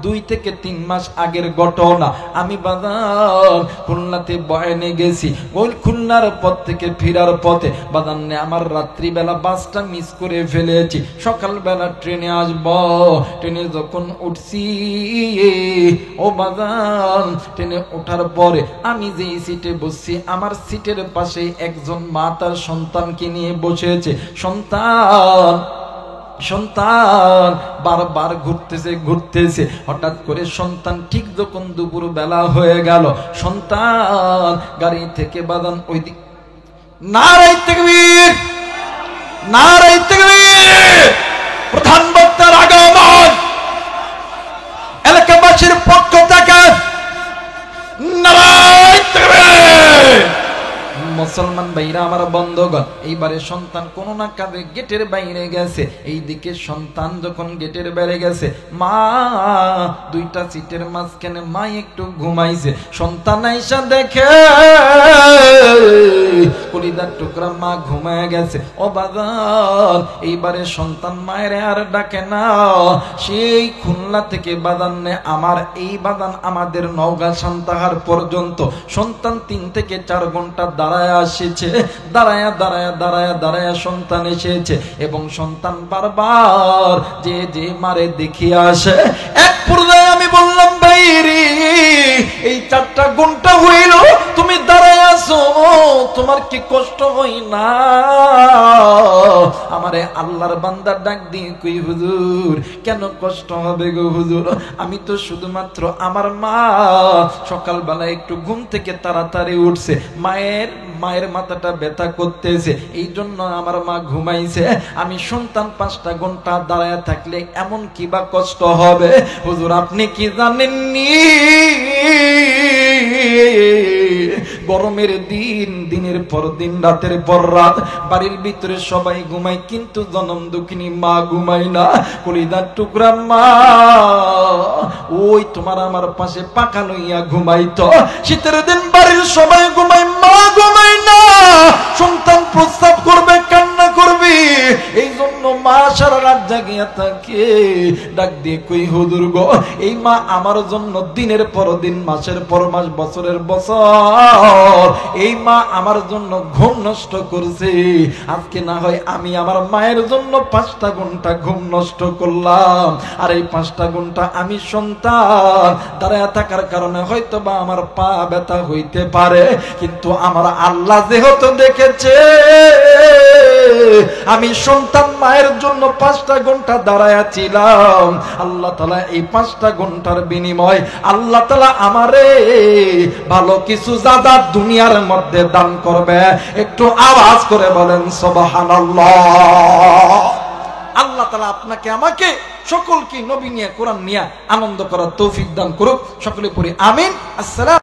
2 থেকে 3 মাস আগের ঘটনা। আমি বাজার খুলনাতে বয়ানে গেছি, ওই খুলনার পথ থেকে ফেরার পথে বাজানে আমার রাত্রিবেলা বাসটা মিস করে ফেলেছি। সকালবেলা ট্রেনে আসব, ট্রেনে যখন উঠছি, ও বাজার ট্রেনে ওঠার পরে আমি যে সিটে বসছি, আমার সিটের পাশে একজন মা তার সন্তানকে নিয়ে বসেছে। সন্তান বারবার ঘুরতেছে। হঠাৎ করে সন্তান ঠিক যখন দুপুর বেলা হয়ে গেল, সন্তান গাড়ি থেকে বাদান ওই দিক, নারে তাকবীর, নারে তাকবীর, প্রধান বক্তার আগমন, এলাকাবাসীর পক্ষ থেকে নারে তাকবীর। মুসলমান ভাইরা আমার বন্ধুগণ, এইবারে সন্তান কোন না কাঁদে গেটের বাইরে গেছে। এইদিকে সন্তান যখন গেটের বাইরে গেছে, মা 2টা সিটের মাঝখানে মা একটু ঘুমাইছে। সন্তান আইসা দেখে কলিদার টুকরা মা ঘুমায় গেছে। ও বাজান, এইবারে সন্তান মায়ের আর ডাকে না। সেই খুলনা থেকে বাজানে আমার এই বাজান আমাদের নওগাঁ সান্তাহার পর্যন্ত সন্তান 3 থেকে 4 ঘন্টা দাঁড়ায় আসছে। দাঁড়ায়া সন্তান এসেছে এবং সন্তান বারবার যে মারে দেখিয়ে আসে। এক পর্যায়ে আমি বললাম, ভাই রে, এই 4টা ঘন্টা হইল তুমি দাঁড়ায় আছো, তোমার কি কষ্ট হয় না? আমারে আল্লাহর বান্দা ডাক দিয়ে কই, হুজুর কেন কষ্ট হবে গো হুজুর? আমি তো শুধুমাত্র আমার মা সকালবেলা একটু ঘুম থেকে তাড়াতাড়ি উঠছে, মায়ের মাথাটা ব্যথা করতেছে, এই জন্য আমার মা ঘুমাইছে। আমি সন্তান 5টা ঘন্টা দাঁড়ায় থাকলে এমন কি বা কষ্ট হবে? হুজুর আপনি কি জানেননি, গরমের দিন, দিনের পর দিন, রাতের পর রাত বাড়ির ভিতরে সবাই ঘুমায়, কিন্তু জনম দুঃখিনী মা ঘুমায় না। কলিদার টুকরা মা ওই তোমার আমার পাশে পাখা লইয়া ঘুমাইতো। শীতের দিন বাড়ির সবাই ঘুমায়, মা ঘুমায় না। সন্তান প্রস্রাব করবে, কান্না করবে, এই জন্য মা সারা রাত জাগিয়া থাকে। ডাক দিয়ে কই, হুজুর গো, এই মা আমার জন্য দিনের পর দিন, মাসের পর মাস, বছরের বছর এই মা আমার জন্য ঘুম নষ্ট করছে। আজকে না হয় আমি আমার মায়ের জন্য 5টা ঘন্টা ঘুম নষ্ট করলাম, আর এই 5টা ঘন্টা আমি সন্তান দাঁড়ায় থাকার কারণে হয়তো বা আমার পা ব্যথা হইতে পারে, কিন্তু আমার আল্লাহ যেহেতু দেখেছে আমি সন্তান মায়ের জন্য 5টা ঘন্টা দাঁড়ায় ছিলাম, আল্লাহ তাআলা এই 5টা ঘন্টার বিনিময় আল্লাহ তাআলা আমারে ভালো কিছু জাদা দুনিয়ার মধ্যে দান করবে। একটু আওয়াজ করে বলেন সুবহানাল্লাহ। আল্লাহ তাআলা আপনাকে আমাকে সকলকে নবী নিয়ে, কোরআন নিয়ে আনন্দ করার তৌফিক দান করুক। সকলে পড়ি আমিন। আসসালাম।